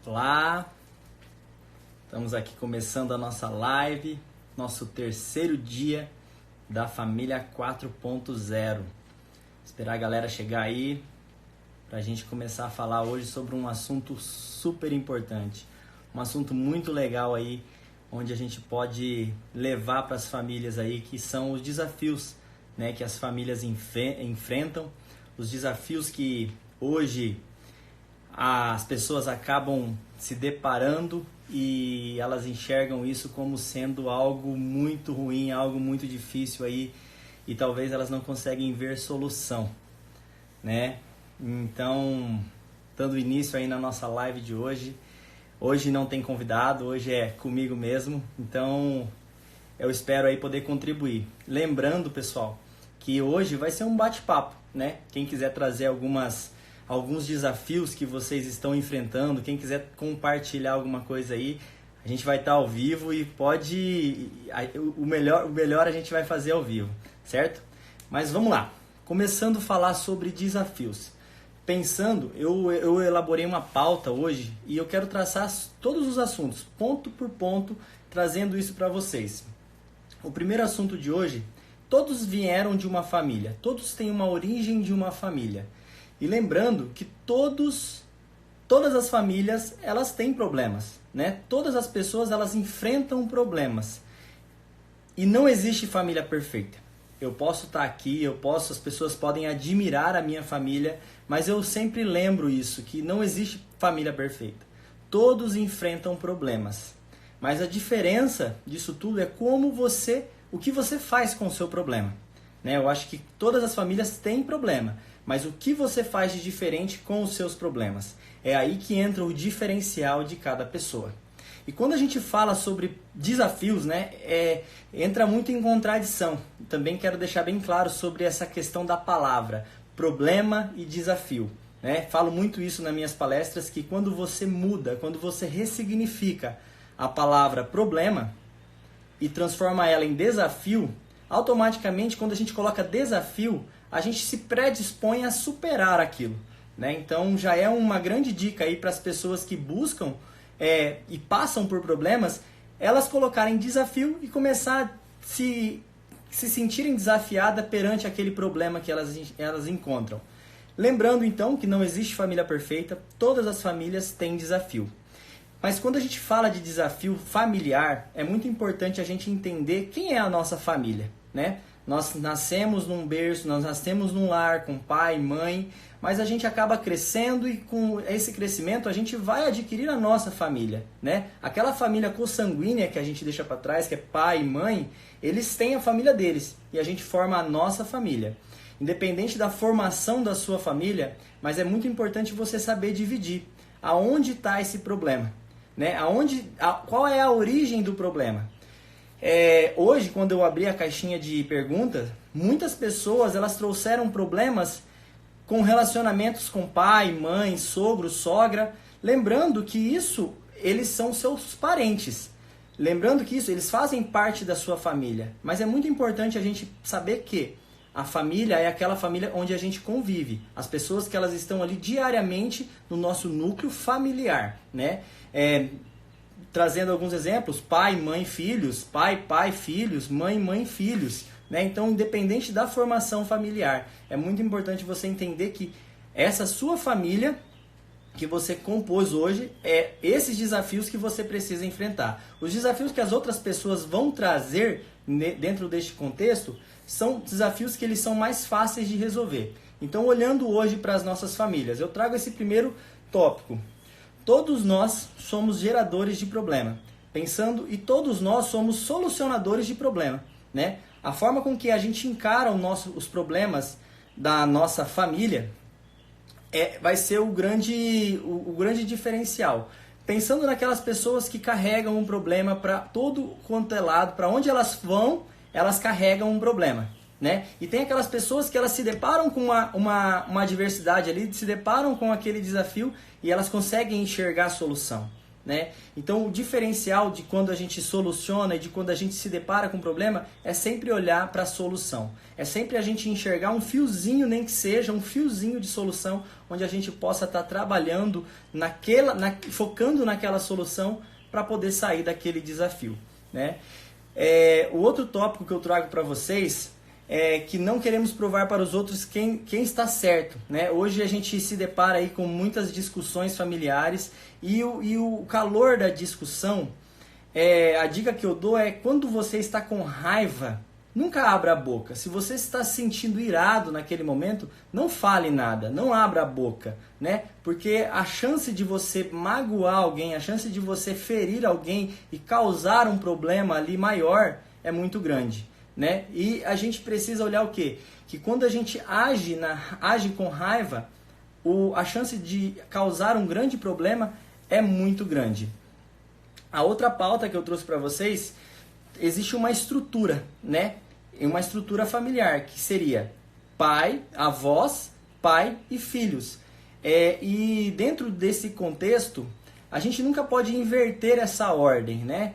Olá, estamos aqui começando a nossa live, nosso terceiro dia da família 4.0. Esperar a galera chegar aí para a gente começar a falar hoje sobre um assunto super importante, um assunto muito legal aí, onde a gente pode levar para as famílias aí, que são os desafios, né, que as famílias enfrentam, os desafios que hoje as pessoas acabam se deparando e elas enxergam isso como sendo algo muito ruim, algo muito difícil aí, e talvez elas não conseguem ver solução, né? Então, dando início aí na nossa live de hoje, hoje não tem convidado, hoje é comigo mesmo, então eu espero aí poder contribuir. Lembrando, pessoal, que hoje vai ser um bate-papo, né? Quem quiser trazer alguns desafios que vocês estão enfrentando, quem quiser compartilhar alguma coisa aí, a gente vai estar ao vivo e o melhor a gente vai fazer ao vivo, certo? Mas vamos lá, começando a falar sobre desafios. Pensando, eu elaborei uma pauta hoje e eu quero traçar todos os assuntos, ponto por ponto, trazendo isso para vocês. O primeiro assunto de hoje, todos vieram de uma família, todos têm uma origem de uma família. E lembrando que todas as famílias, elas têm problemas, né? Todas as pessoas, elas enfrentam problemas. E não existe família perfeita. Eu posso estar aqui, as pessoas podem admirar a minha família, mas eu sempre lembro isso, que não existe família perfeita. Todos enfrentam problemas. Mas a diferença disso tudo é o que você faz com o seu problema, né? Eu acho que todas as famílias têm problema, mas o que você faz de diferente com os seus problemas? É aí que entra o diferencial de cada pessoa. E quando a gente fala sobre desafios, né, entra muito em contradição. Também quero deixar bem claro sobre essa questão da palavra, problema e desafio, né? Falo muito isso nas minhas palestras, que quando você muda, quando você ressignifica a palavra problema e transforma ela em desafio, automaticamente quando a gente coloca desafio, a gente se predispõe a superar aquilo, né? Então já é uma grande dica aí para as pessoas que buscam e passam por problemas, elas colocarem desafio e começar a se sentirem desafiadas perante aquele problema que elas encontram. Lembrando então que não existe família perfeita, todas as famílias têm desafio. Mas quando a gente fala de desafio familiar, é muito importante a gente entender quem é a nossa família, né? Nós nascemos num berço, nós nascemos num lar com pai, mãe, mas a gente acaba crescendo e com esse crescimento a gente vai adquirir a nossa família, né? Aquela família consanguínea que a gente deixa para trás, que é pai e mãe, eles têm a família deles e a gente forma a nossa família. Independente da formação da sua família, mas é muito importante você saber dividir aonde está esse problema, né? Qual é a origem do problema? Hoje, quando eu abri a caixinha de perguntas, muitas pessoas elas trouxeram problemas com relacionamentos com pai, mãe, sogro, sogra, lembrando que eles são seus parentes, lembrando que eles fazem parte da sua família, mas é muito importante a gente saber que a família é aquela família onde a gente convive, as pessoas que elas estão ali diariamente no nosso núcleo familiar, né? Trazendo alguns exemplos, pai, mãe, filhos, pai, filhos, mãe, filhos, né? Então, independente da formação familiar, é muito importante você entender que essa sua família que você compôs hoje é esses desafios que você precisa enfrentar. Os desafios que as outras pessoas vão trazer dentro deste contexto são desafios que eles são mais fáceis de resolver. Então, olhando hoje para as nossas famílias, eu trago esse primeiro tópico. Todos nós somos geradores de problema, e todos nós somos solucionadores de problema, né? A forma com que a gente encara os problemas da nossa família vai ser o grande diferencial. Pensando naquelas pessoas que carregam um problema para todo quanto é lado, para onde elas vão, elas carregam um problema, né? E tem aquelas pessoas que elas se deparam com uma adversidade ali, se deparam com aquele desafio e elas conseguem enxergar a solução, né? Então o diferencial de quando a gente soluciona e de quando a gente se depara com um problema é sempre olhar para a solução. É sempre a gente enxergar um fiozinho, nem que seja um fiozinho de solução, onde a gente possa estar trabalhando focando naquela solução para poder sair daquele desafio, né? O outro tópico que eu trago para vocês é que não queremos provar para os outros quem está certo, né? Hoje a gente se depara aí com muitas discussões familiares e o calor da discussão, a dica que eu dou é quando você está com raiva, nunca abra a boca. Se você está se sentindo irado naquele momento, não fale nada, não abra a boca, né? Porque a chance de você magoar alguém, a chance de você ferir alguém e causar um problema ali maior é muito grande, né? E a gente precisa olhar o quê? Que quando a gente age com raiva, a chance de causar um grande problema é muito grande. A outra pauta que eu trouxe para vocês, existe uma estrutura, né? Uma estrutura familiar, que seria pai, avós, pai e filhos. E dentro desse contexto, a gente nunca pode inverter essa ordem, né?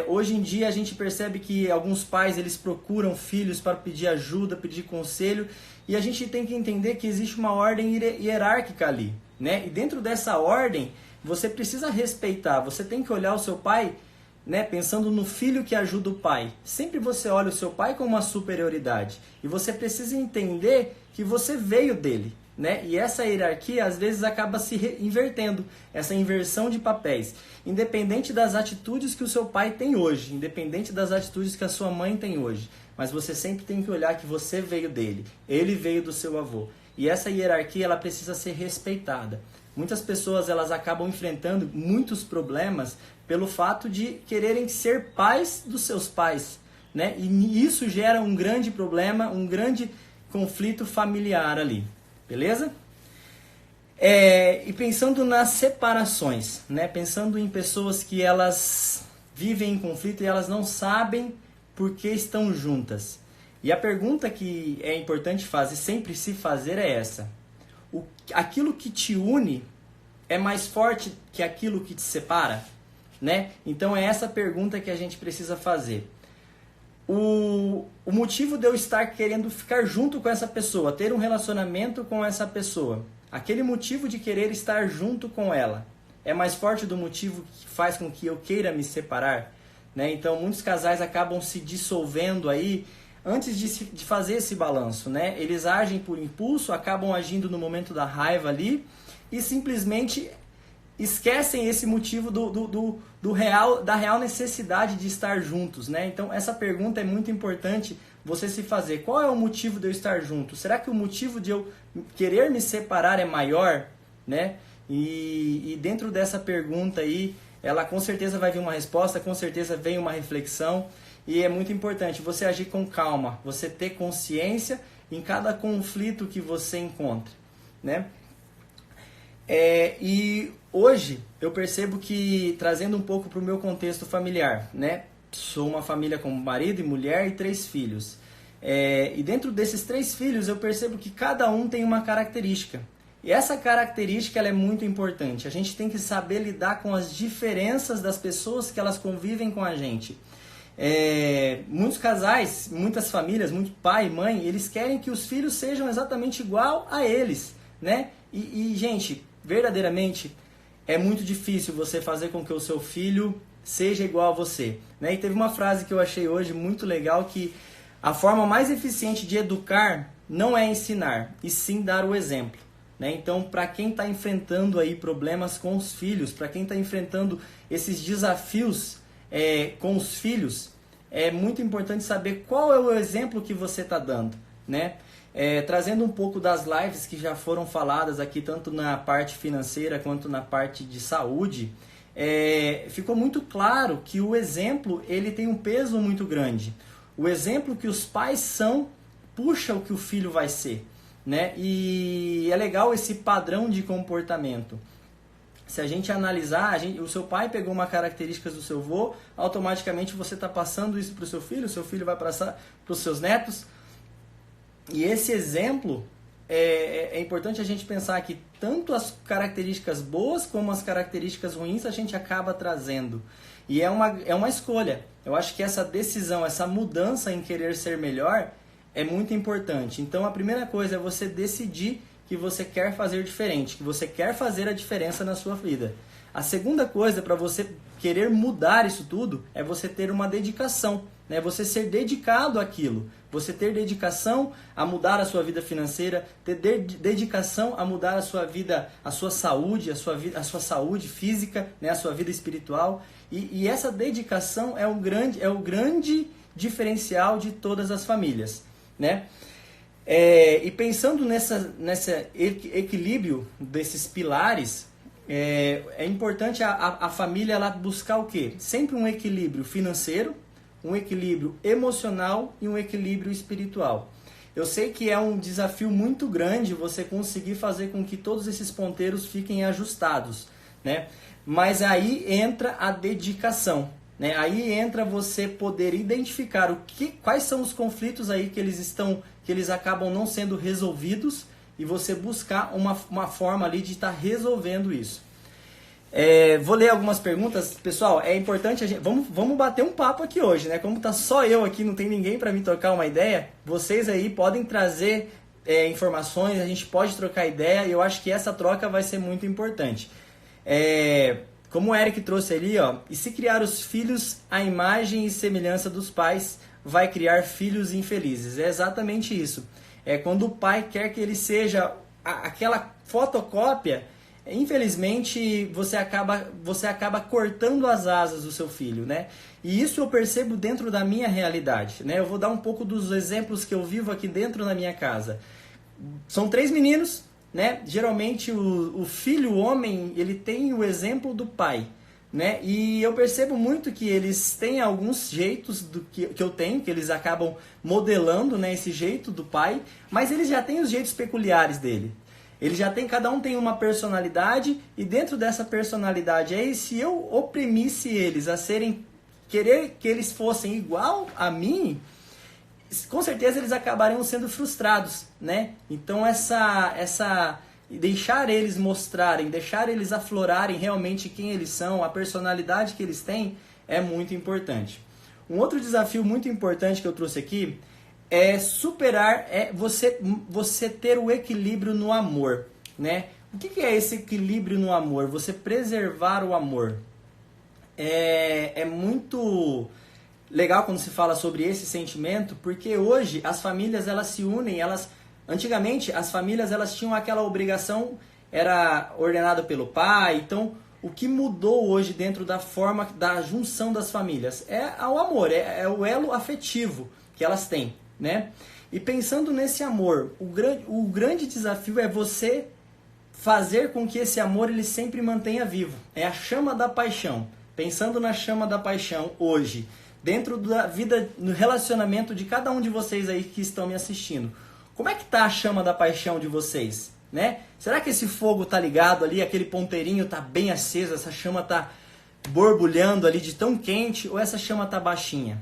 Hoje em dia a gente percebe que alguns pais eles procuram filhos para pedir ajuda, pedir conselho, e a gente tem que entender que existe uma ordem hierárquica ali, né? E dentro dessa ordem, você precisa respeitar, você tem que olhar o seu pai, né, pensando no filho que ajuda o pai. Sempre você olha o seu pai com uma superioridade. E você precisa entender que você veio dele, né? E essa hierarquia às vezes acaba se invertendo, essa inversão de papéis. Independente das atitudes que o seu pai tem hoje, independente das atitudes que a sua mãe tem hoje. Mas você sempre tem que olhar que você veio dele, ele veio do seu avô. E essa hierarquia ela precisa ser respeitada. Muitas pessoas elas acabam enfrentando muitos problemas pelo fato de quererem ser pais dos seus pais, né? E isso gera um grande problema, um grande conflito familiar ali, beleza? E pensando nas separações, né? Pensando em pessoas que elas vivem em conflito e elas não sabem por que estão juntas. E a pergunta que é importante sempre se fazer é essa: aquilo que te une é mais forte que aquilo que te separa? Né? Então é essa pergunta que a gente precisa fazer. O motivo de eu estar querendo ficar junto com essa pessoa, ter um relacionamento com essa pessoa, aquele motivo de querer estar junto com ela, é mais forte do motivo que faz com que eu queira me separar? Né? Então muitos casais acabam se dissolvendo aí antes de fazer esse balanço, né? Eles agem por impulso, acabam agindo no momento da raiva ali e simplesmente esquecem esse motivo da real necessidade de estar juntos, né? Então essa pergunta é muito importante você se fazer. Qual é o motivo de eu estar junto? Será que o motivo de eu querer me separar é maior, né? E dentro dessa pergunta aí, ela com certeza vai vir uma resposta, com certeza vem uma reflexão. E é muito importante você agir com calma, você ter consciência em cada conflito que você encontra, né? E hoje eu percebo que, trazendo um pouco para o meu contexto familiar, né? Sou uma família com marido e mulher e 3 filhos. E dentro desses 3 filhos eu percebo que cada um tem uma característica. E essa característica ela é muito importante. A gente tem que saber lidar com as diferenças das pessoas que elas convivem com a gente. Muitos casais, muitas famílias, muito pai e mãe, eles querem que os filhos sejam exatamente igual a eles, né? Gente, verdadeiramente é muito difícil você fazer com que o seu filho seja igual a você, né? E teve uma frase que eu achei hoje muito legal, que a forma mais eficiente de educar não é ensinar, e sim dar o exemplo, né? Então, para quem está enfrentando aí problemas com os filhos, para quem está enfrentando esses desafios com os filhos, é muito importante saber qual é o exemplo que você está dando, né? Trazendo um pouco das lives que já foram faladas aqui, tanto na parte financeira quanto na parte de saúde, ficou muito claro que o exemplo ele tem um peso muito grande. O exemplo que os pais são, puxa o que o filho vai ser, né? E é legal esse padrão de comportamento. Se a gente analisar, o seu pai pegou uma característica do seu avô, automaticamente você está passando isso para o seu filho vai passar para os seus netos. E esse exemplo é importante a gente pensar que tanto as características boas como as características ruins a gente acaba trazendo. E é uma escolha. Eu acho que essa decisão, essa mudança em querer ser melhor é muito importante. Então a primeira coisa é você decidir que você quer fazer diferente, que você quer fazer a diferença na sua vida. A segunda coisa para você querer mudar isso tudo é você ter uma dedicação, né? Você ser dedicado àquilo, você ter dedicação a mudar a sua vida financeira, ter dedicação a mudar a sua vida, a sua saúde, a sua saúde física, né? A sua vida espiritual. E essa dedicação é o grande diferencial de todas as famílias, né? E pensando nesse equilíbrio desses pilares, é importante a família ela buscar o quê? Sempre um equilíbrio financeiro, um equilíbrio emocional e um equilíbrio espiritual. Eu sei que é um desafio muito grande você conseguir fazer com que todos esses ponteiros fiquem ajustados, né? Mas aí entra a dedicação, né? Aí entra você poder identificar quais são os conflitos aí que eles acabam não sendo resolvidos e você buscar uma forma ali de estar resolvendo isso. Vou ler algumas perguntas. Pessoal, é importante vamos bater um papo aqui hoje, né? Como tá só eu aqui, não tem ninguém para me trocar uma ideia, vocês aí podem trazer informações, a gente pode trocar ideia e eu acho que essa troca vai ser muito importante. Como o Eric trouxe ali, ó, e se criar os filhos à imagem e semelhança dos pais, vai criar filhos infelizes. É exatamente isso. Quando o pai quer que ele seja aquela fotocópia, infelizmente você acaba cortando as asas do seu filho, né? E isso eu percebo dentro da minha realidade, né? Eu vou dar um pouco dos exemplos que eu vivo aqui dentro da minha casa. São 3 meninos, né? Geralmente o filho homem, ele tem o exemplo do pai, né? E eu percebo muito que eles têm alguns jeitos que eu tenho, que eles acabam modelando, né, esse jeito do pai, mas eles já têm os jeitos peculiares dele. Cada um tem uma personalidade e dentro dessa personalidade aí, se eu oprimisse eles a querer que eles fossem igual a mim, com certeza eles acabariam sendo frustrados, né? Então deixar eles mostrarem, deixar eles aflorarem realmente quem eles são, a personalidade que eles têm, é muito importante. Um outro desafio muito importante que eu trouxe aqui é você ter o equilíbrio no amor, né? O que é esse equilíbrio no amor? Você preservar o amor. É muito legal quando se fala sobre esse sentimento, porque hoje as famílias elas se unem, antigamente as famílias elas tinham aquela obrigação, era ordenado pelo pai. Então o que mudou hoje dentro da forma da junção das famílias é o amor, é o elo afetivo que elas têm, né? E pensando nesse amor, o grande desafio é você fazer com que esse amor ele sempre mantenha vivo. É a chama da paixão. Pensando na chama da paixão hoje, dentro da vida, no relacionamento de cada um de vocês aí que estão me assistindo, como é que tá a chama da paixão de vocês, né? Será que esse fogo tá ligado ali, aquele ponteirinho tá bem aceso, essa chama tá borbulhando ali de tão quente, ou essa chama tá baixinha?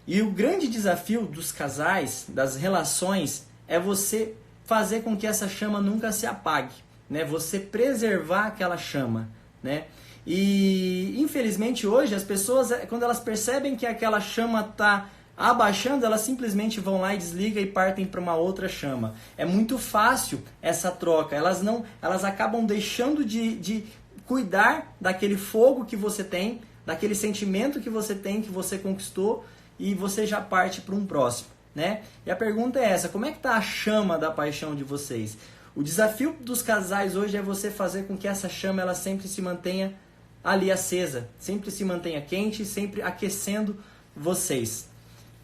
E o grande desafio dos casais, das relações, é você fazer com que essa chama nunca se apague, né? Você preservar aquela chama, né? E infelizmente hoje as pessoas, quando elas percebem que aquela chama está abaixando, elas simplesmente vão lá e desligam e partem para uma outra chama. É muito fácil essa troca. Elas acabam deixando de cuidar daquele fogo que você tem, daquele sentimento que você tem, que você conquistou, e você já parte para um próximo, né? E a pergunta é essa: como é que está a chama da paixão de vocês? O desafio dos casais hoje é você fazer com que essa chama ela sempre se mantenha ali acesa, sempre se mantenha quente, sempre aquecendo vocês.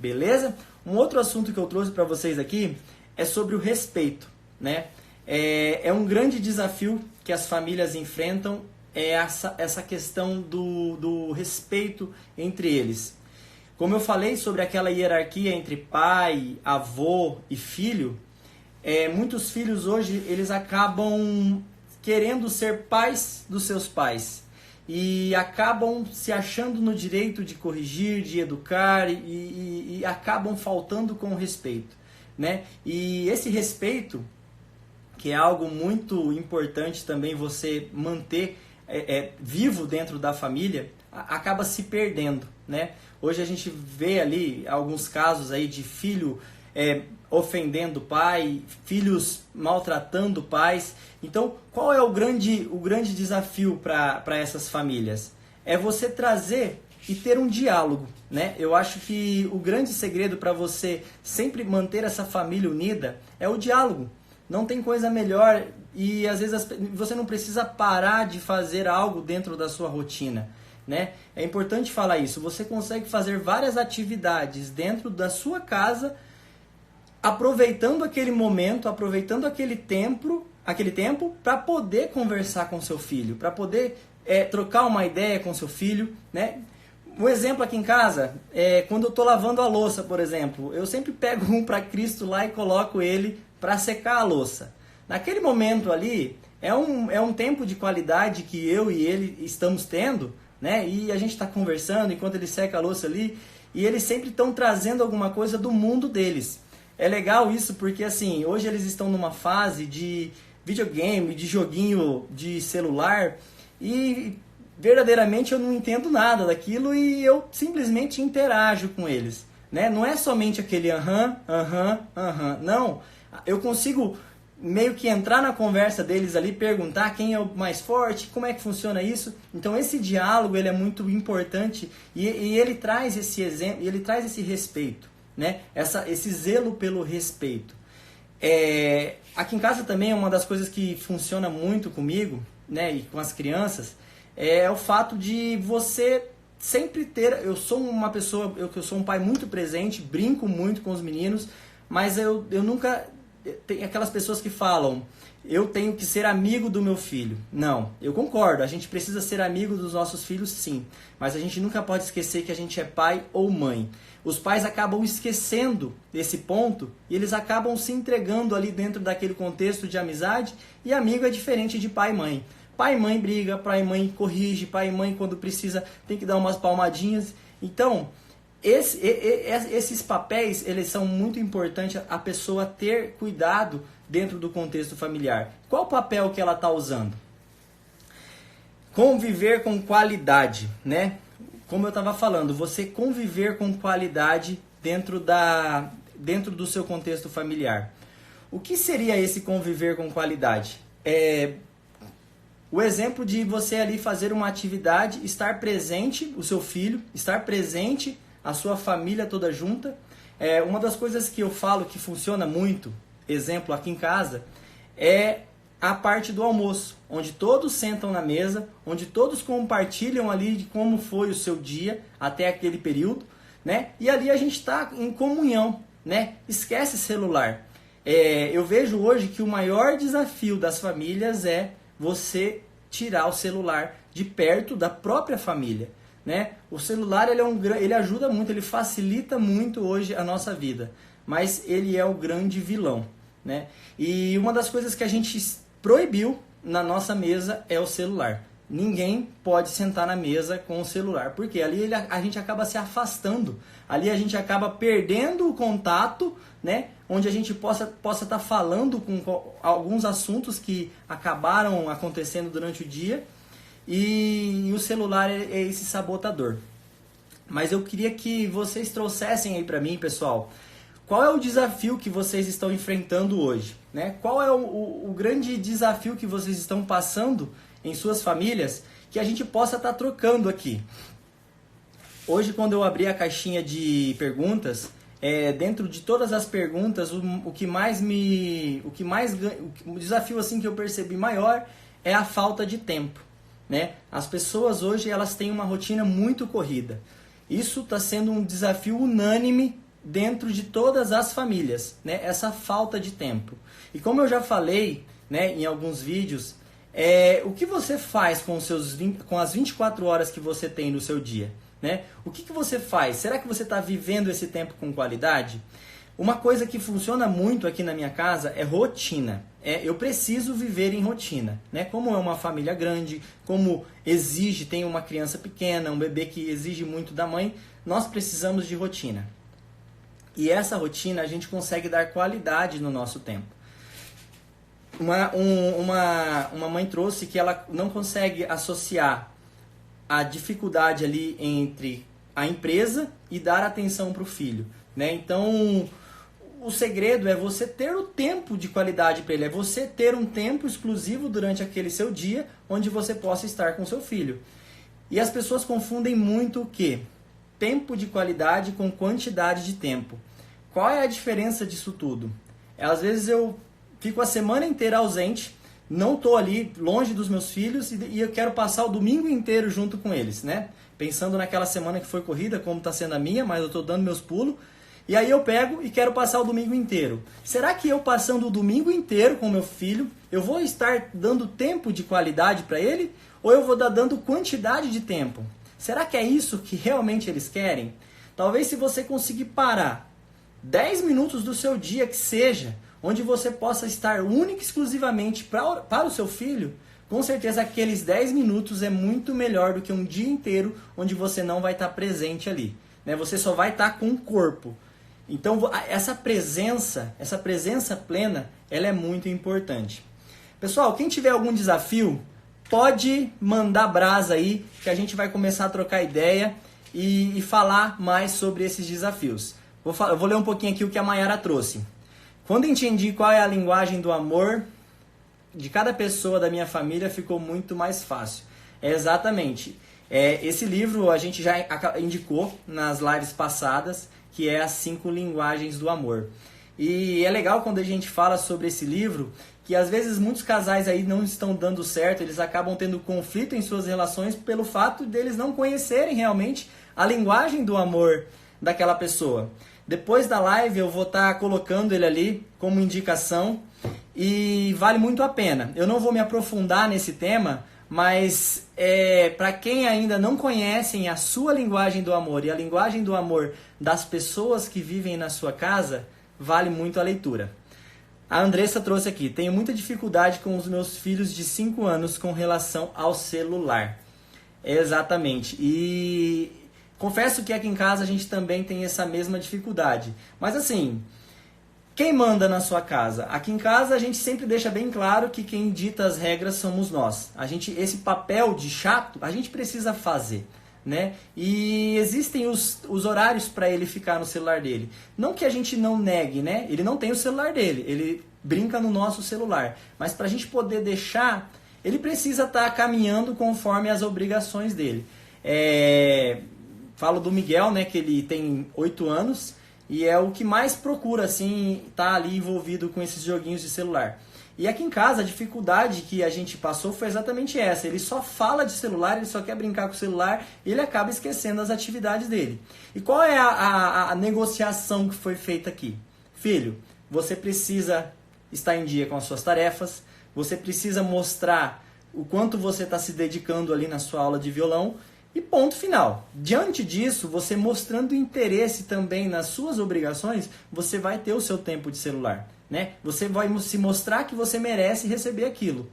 Beleza? Um outro assunto que eu trouxe para vocês aqui é sobre o respeito, né? É um grande desafio que as famílias enfrentam, essa questão do respeito entre eles. Como eu falei sobre aquela hierarquia entre pai, avô e filho, muitos filhos hoje eles acabam querendo ser pais dos seus pais e acabam se achando no direito de corrigir, de educar e acabam faltando com o respeito, né? E esse respeito que é algo muito importante também você manter vivo dentro da família, acaba se perdendo, né? Hoje a gente vê ali alguns casos aí de filho ofendendo o pai, filhos maltratando pais. Então, qual é o grande desafio para essas famílias? É você trazer e ter um diálogo, né? Eu acho que o grande segredo para você sempre manter essa família unida é o diálogo. Não tem coisa melhor e às vezes você não precisa parar de fazer algo dentro da sua rotina, né? É importante falar isso. Você consegue fazer várias atividades dentro da sua casa, aproveitando aquele momento, aproveitando aquele tempo para poder conversar com seu filho, para poder trocar uma ideia com seu filho, né? Um exemplo aqui em casa, quando eu estou lavando a louça, por exemplo, eu sempre pego um para Cristo lá e coloco ele para secar a louça. Naquele momento ali, é um tempo de qualidade que eu e ele estamos tendo, né? E a gente está conversando enquanto ele seca a louça ali, e eles sempre estão trazendo alguma coisa do mundo deles. É legal isso porque, assim, hoje eles estão numa fase de videogame, de joguinho de celular, e verdadeiramente eu não entendo nada daquilo e eu simplesmente interajo com eles, né? Não é somente aquele aham, não. Eu consigo meio que entrar na conversa deles ali, perguntar quem é o mais forte, como é que funciona isso. Então esse diálogo ele é muito importante e ele traz esse exemplo, ele traz esse respeito, né? Esse zelo pelo respeito. Aqui em casa também é uma das coisas que funciona muito comigo, né, e com as crianças, é o fato de você sempre ter... Eu sou uma pessoa, eu sou um pai muito presente, brinco muito com os meninos, mas eu nunca... Tem aquelas pessoas que falam, eu tenho que ser amigo do meu filho. Não, eu concordo, a gente precisa ser amigo dos nossos filhos sim, mas a gente nunca pode esquecer que a gente é pai ou mãe. Os pais acabam esquecendo desse ponto e eles acabam se entregando ali dentro daquele contexto de amizade, e amigo é diferente de pai e mãe. Pai e mãe briga, pai e mãe corrige, pai e mãe quando precisa tem que dar umas palmadinhas. Então, esses papéis, eles são muito importantes, a pessoa ter cuidado dentro do contexto familiar. Qual o papel que ela está usando? Conviver com qualidade, né? Como eu estava falando, você conviver com qualidade dentro do seu contexto familiar. O que seria esse conviver com qualidade? O exemplo de você ali fazer uma atividade, estar presente, o seu filho, estar presente, a sua família toda junta. Uma das coisas que eu falo que funciona muito, exemplo aqui em casa, é a parte do almoço, onde todos sentam na mesa, onde todos compartilham ali de como foi o seu dia até aquele período, né? E ali a gente está em comunhão, né? Esquece celular. Eu vejo hoje que o maior desafio das famílias é você tirar o celular de perto da própria família, né? O celular ele ajuda muito, ele facilita muito hoje a nossa vida, mas ele é o grande vilão, né? E uma das coisas que a gente proibiu na nossa mesa é o celular. Ninguém pode sentar na mesa com o celular, porque ali a gente acaba se afastando, ali a gente acaba perdendo o contato, né? Onde a gente possa estar falando com alguns assuntos que acabaram acontecendo durante o dia, e o celular é esse sabotador. Mas eu queria que vocês trouxessem aí para mim, pessoal, qual é o desafio que vocês estão enfrentando hoje, né? Qual é o grande desafio que vocês estão passando em suas famílias, que a gente possa estar trocando aqui. Hoje, quando eu abri a caixinha de perguntas, dentro de todas as perguntas, o desafio assim que eu percebi maior é a falta de tempo, né? As pessoas hoje elas têm uma rotina muito corrida. Isso está sendo um desafio unânime dentro de todas as famílias, né? Essa falta de tempo. E como eu já falei, né, em alguns vídeos, o que você faz com as 24 horas que você tem no seu dia, né? O que você faz? Será que você está vivendo esse tempo com qualidade? Uma coisa que funciona muito aqui na minha casa é rotina. Eu preciso viver em rotina, né? Como é uma família grande, como tem uma criança pequena, um bebê que exige muito da mãe, nós precisamos de rotina. E essa rotina a gente consegue dar qualidade no nosso tempo. Uma mãe trouxe que ela não consegue associar a dificuldade ali entre a empresa e dar atenção para o filho, né? Então, o segredo é você ter o tempo de qualidade para ele, é você ter um tempo exclusivo durante aquele seu dia onde você possa estar com seu filho. E as pessoas confundem muito o quê? Tempo de qualidade com quantidade de tempo. Qual é a diferença disso tudo? Às vezes eu fico a semana inteira ausente, não estou ali longe dos meus filhos e eu quero passar o domingo inteiro junto com eles, né? Pensando naquela semana que foi corrida, como está sendo a minha, mas eu estou dando meus pulos. E aí eu pego e quero passar o domingo inteiro. Será que eu passando o domingo inteiro com meu filho, eu vou estar dando tempo de qualidade para ele? Ou eu vou estar dando quantidade de tempo? Será que é isso que realmente eles querem? Talvez se você conseguir parar 10 minutos do seu dia que seja, onde você possa estar única e exclusivamente para o seu filho, com certeza aqueles 10 minutos é muito melhor do que um dia inteiro onde você não vai estar presente ali, né? Você só vai estar com o corpo. Então essa presença plena, ela é muito importante. Pessoal, quem tiver algum desafio, pode mandar brasa aí, que a gente vai começar a trocar ideia e falar mais sobre esses desafios. Eu vou ler um pouquinho aqui o que a Mayara trouxe. Quando entendi qual é a linguagem do amor de cada pessoa da minha família, ficou muito mais fácil. Exatamente. Esse livro a gente já indicou nas lives passadas, que é As 5 Linguagens do Amor. E é legal quando a gente fala sobre esse livro, que às vezes muitos casais aí não estão dando certo, eles acabam tendo conflito em suas relações pelo fato deles não conhecerem realmente a linguagem do amor daquela pessoa. Depois da live eu vou estar colocando ele ali como indicação e vale muito a pena. Eu não vou me aprofundar nesse tema, mas para quem ainda não conhecem a sua linguagem do amor e a linguagem do amor das pessoas que vivem na sua casa, vale muito a leitura. A Andressa trouxe aqui: tenho muita dificuldade com os meus filhos de 5 anos com relação ao celular. Exatamente. E confesso que aqui em casa a gente também tem essa mesma dificuldade. Mas assim, quem manda na sua casa? Aqui em casa a gente sempre deixa bem claro que quem dita as regras somos nós. Esse papel de chato, a gente precisa fazer, né? E existem os horários para ele ficar no celular dele. Não que a gente não negue, né? Ele não tem o celular dele, ele brinca no nosso celular. Mas para a gente poder deixar, ele precisa estar caminhando conforme as obrigações dele. Falo do Miguel, né? Que ele tem 8 anos e é o que mais procura, assim, tá ali envolvido com esses joguinhos de celular. E aqui em casa, a dificuldade que a gente passou foi exatamente essa. Ele só fala de celular, ele só quer brincar com o celular e ele acaba esquecendo as atividades dele. E qual é a negociação que foi feita aqui? Filho, você precisa estar em dia com as suas tarefas, você precisa mostrar o quanto você está se dedicando ali na sua aula de violão e ponto final. Diante disso, você mostrando interesse também nas suas obrigações, você vai ter o seu tempo de celular, né? Você vai se mostrar que você merece receber aquilo.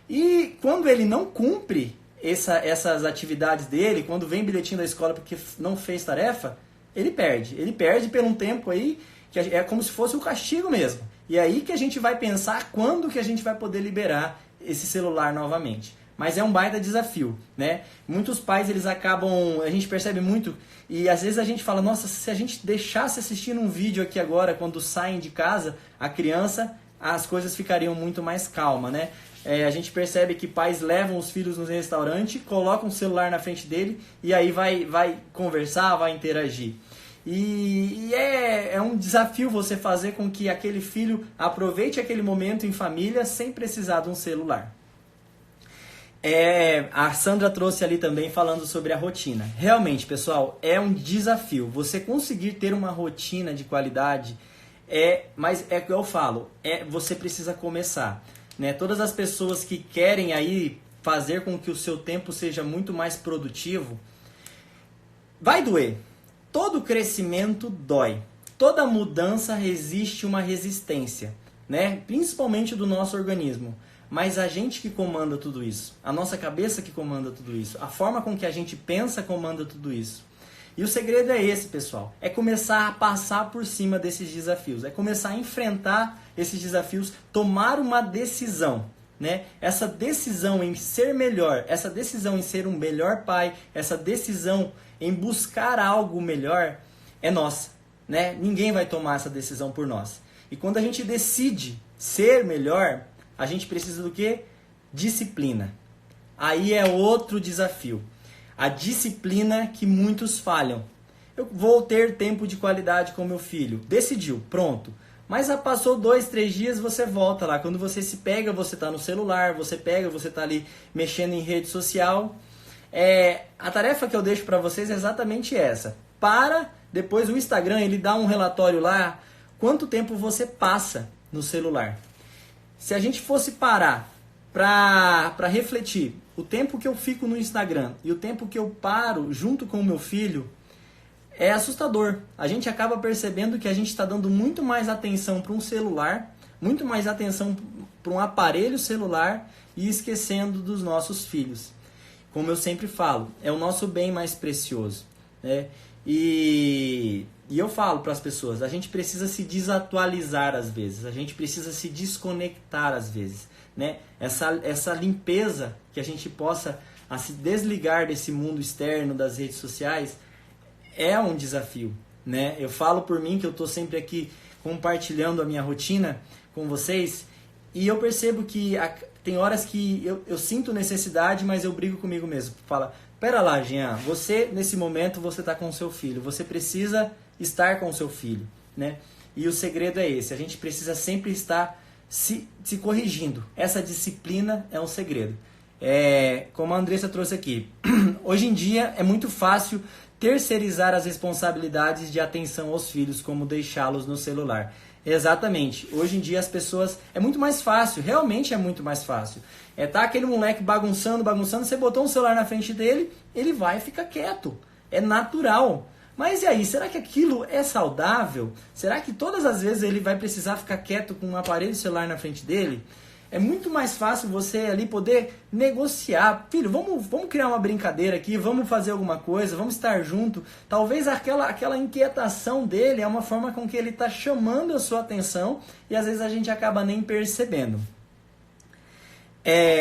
E quando ele não cumpre essas atividades dele, quando vem bilhetinho da escola porque não fez tarefa, ele perde. Ele perde por um tempo aí, que é como se fosse um castigo mesmo. E aí que a gente vai pensar quando que a gente vai poder liberar esse celular novamente. Mas é um baita desafio, né? Muitos pais, eles acabam, a gente percebe muito, e às vezes a gente fala, nossa, se a gente deixasse assistindo um vídeo aqui agora, quando saem de casa, a criança, as coisas ficariam muito mais calmas, né? A gente percebe que pais levam os filhos no restaurante, colocam o celular na frente dele, e aí vai conversar, vai interagir. E é um desafio você fazer com que aquele filho aproveite aquele momento em família sem precisar de um celular. A Sandra trouxe ali também falando sobre a rotina. Realmente, pessoal, é um desafio. Você conseguir ter uma rotina de qualidade, mas é o que eu falo, você precisa começar, né? Todas as pessoas que querem aí fazer com que o seu tempo seja muito mais produtivo, vai doer. Todo crescimento dói. Toda mudança resiste uma resistência, né? Principalmente do nosso organismo. Mas a gente que comanda tudo isso, a nossa cabeça que comanda tudo isso, a forma com que a gente pensa comanda tudo isso. E o segredo é esse, pessoal. É começar a passar por cima desses desafios. É começar a enfrentar esses desafios, tomar uma decisão. Né? Essa decisão em ser melhor, essa decisão em ser um melhor pai, essa decisão em buscar algo melhor é nossa. Né? Ninguém vai tomar essa decisão por nós. E quando a gente decide ser melhor, a gente precisa do quê? Disciplina. Aí é outro desafio. A disciplina que muitos falham. Eu vou ter tempo de qualidade com meu filho. Decidiu, pronto. Mas já passou 2, 3 dias, você volta lá. Quando você se pega, você está no celular, você está ali mexendo em rede social. A tarefa que eu deixo para vocês é exatamente essa. Depois o Instagram, ele dá um relatório lá, quanto tempo você passa no celular. Se a gente fosse parar para refletir o tempo que eu fico no Instagram e o tempo que eu paro junto com o meu filho, é assustador. A gente acaba percebendo que a gente está dando muito mais atenção para um celular, muito mais atenção para um aparelho celular e esquecendo dos nossos filhos. Como eu sempre falo, é o nosso bem mais precioso. Né? E eu falo para as pessoas, a gente precisa se desatualizar às vezes, a gente precisa se desconectar às vezes. Né? Essa limpeza, que a gente possa se desligar desse mundo externo, das redes sociais, é um desafio. Né? Eu falo por mim que eu estou sempre aqui compartilhando a minha rotina com vocês e eu percebo que tem horas que eu sinto necessidade, mas eu brigo comigo mesmo. Fala, pera lá, Jean, você nesse momento você está com o seu filho, você precisa estar com o seu filho. Né? E o segredo é esse, a gente precisa sempre estar se corrigindo. Essa disciplina é um segredo. Como a Andressa trouxe aqui, hoje em dia é muito fácil terceirizar as responsabilidades de atenção aos filhos, como deixá-los no celular. Exatamente. Hoje em dia as pessoas... É muito mais fácil, realmente é muito mais fácil. Tá aquele moleque bagunçando, você botou um celular na frente dele, ele vai ficar quieto. É natural. Mas e aí, será que aquilo é saudável? Será que todas as vezes ele vai precisar ficar quieto com um aparelho celular na frente dele? É muito mais fácil você ali poder negociar. Filho, vamos criar uma brincadeira aqui, vamos fazer alguma coisa, vamos estar junto. Talvez aquela inquietação dele é uma forma com que ele está chamando a sua atenção e às vezes a gente acaba nem percebendo.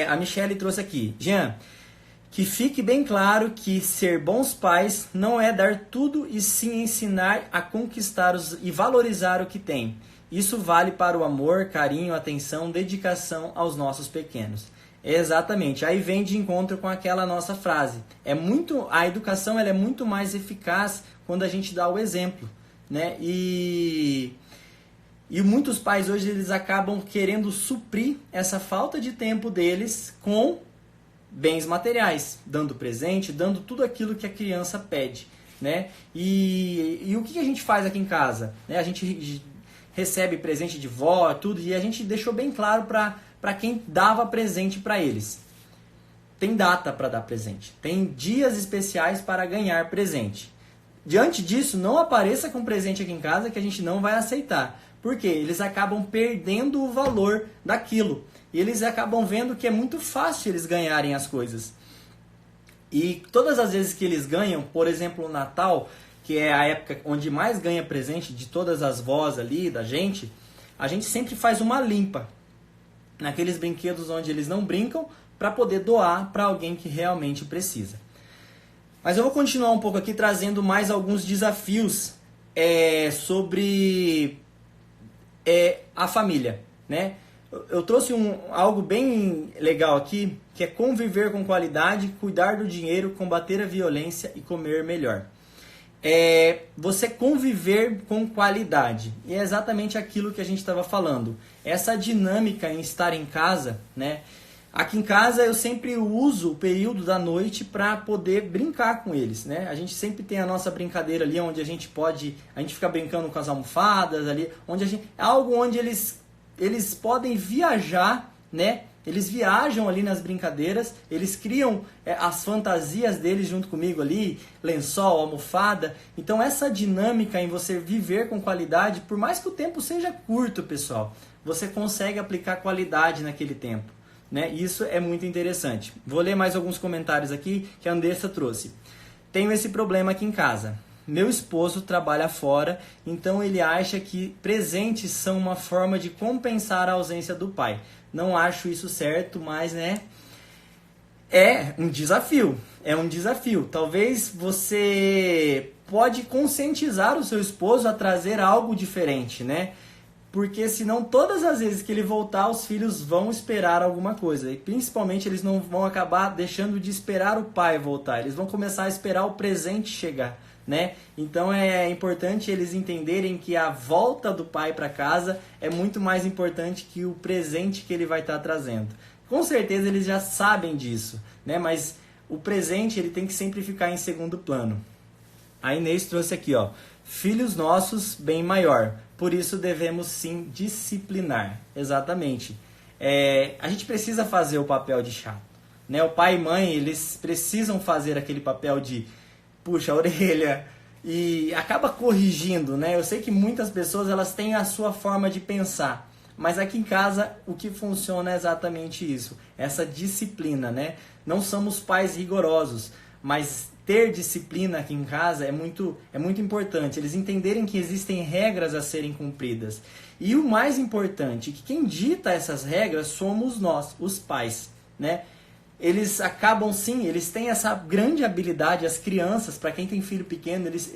A Michelle trouxe aqui. Jean, que fique bem claro que ser bons pais não é dar tudo e sim ensinar a conquistar e valorizar o que tem. Isso vale para o amor, carinho, atenção, dedicação aos nossos pequenos. Exatamente. Aí vem de encontro com aquela nossa frase. A educação ela é muito mais eficaz quando a gente dá o exemplo. Né? E muitos pais hoje eles acabam querendo suprir essa falta de tempo deles com bens materiais, dando presente, dando tudo aquilo que a criança pede. Né? E o que a gente faz aqui em casa? Né? A gente recebe presente de vó, tudo, e a gente deixou bem claro para quem dava presente para eles. Tem data para dar presente, tem dias especiais para ganhar presente. Diante disso, não apareça com presente aqui em casa que a gente não vai aceitar. Por quê? Eles acabam perdendo o valor daquilo. E eles acabam vendo que é muito fácil eles ganharem as coisas. E todas as vezes que eles ganham, por exemplo, o Natal, que é a época onde mais ganha presente de todas as vós ali, da gente, a gente sempre faz uma limpa naqueles brinquedos onde eles não brincam para poder doar para alguém que realmente precisa. Mas eu vou continuar um pouco aqui trazendo mais alguns desafios sobre a família. Né? Eu trouxe algo bem legal aqui, que é conviver com qualidade, cuidar do dinheiro, combater a violência e comer melhor. Você conviver com qualidade. E é exatamente aquilo que a gente estava falando. Essa dinâmica em estar em casa, né? Aqui em casa eu sempre uso o período da noite para poder brincar com eles, né? A gente sempre tem a nossa brincadeira ali onde a gente fica brincando com as almofadas ali, algo onde eles podem viajar, né? Eles viajam ali nas brincadeiras, eles criam as fantasias deles junto comigo ali, lençol, almofada. Então essa dinâmica em você viver com qualidade, por mais que o tempo seja curto, pessoal, você consegue aplicar qualidade naquele tempo. Né? Isso é muito interessante. Vou ler mais alguns comentários aqui que a Andressa trouxe. tenho esse problema aqui em casa. Meu esposo trabalha fora, então ele acha que presentes são uma forma de compensar a ausência do pai. Não acho isso certo, mas né, é um desafio. Talvez você pode conscientizar o seu esposo a trazer algo diferente, né? Porque senão todas as vezes que ele voltar, os filhos vão esperar alguma coisa. E principalmente eles não vão acabar deixando de esperar o pai voltar. Eles vão começar a esperar o presente chegar, né? Então é importante eles entenderem que a volta do pai para casa é muito mais importante que o presente que ele vai estar trazendo. Com certeza eles já sabem disso, né? Mas o presente ele tem que sempre ficar em segundo plano. A Inês trouxe aqui, ó, filhos nossos, bem maior. Por isso devemos sim disciplinar. Exatamente. A gente precisa fazer o papel de chato, né? O pai e mãe, eles precisam fazer aquele papel de puxa a orelha e acaba corrigindo, né? Eu sei que muitas pessoas elas têm a sua forma de pensar, mas aqui em casa o que funciona é exatamente isso, essa disciplina, né? Não somos pais rigorosos, mas ter disciplina aqui em casa é muito importante. Eles entenderem que existem regras a serem cumpridas. E o mais importante, que quem dita essas regras somos nós, os pais, né? Eles acabam sim, eles têm essa grande habilidade, as crianças, para quem tem filho pequeno, eles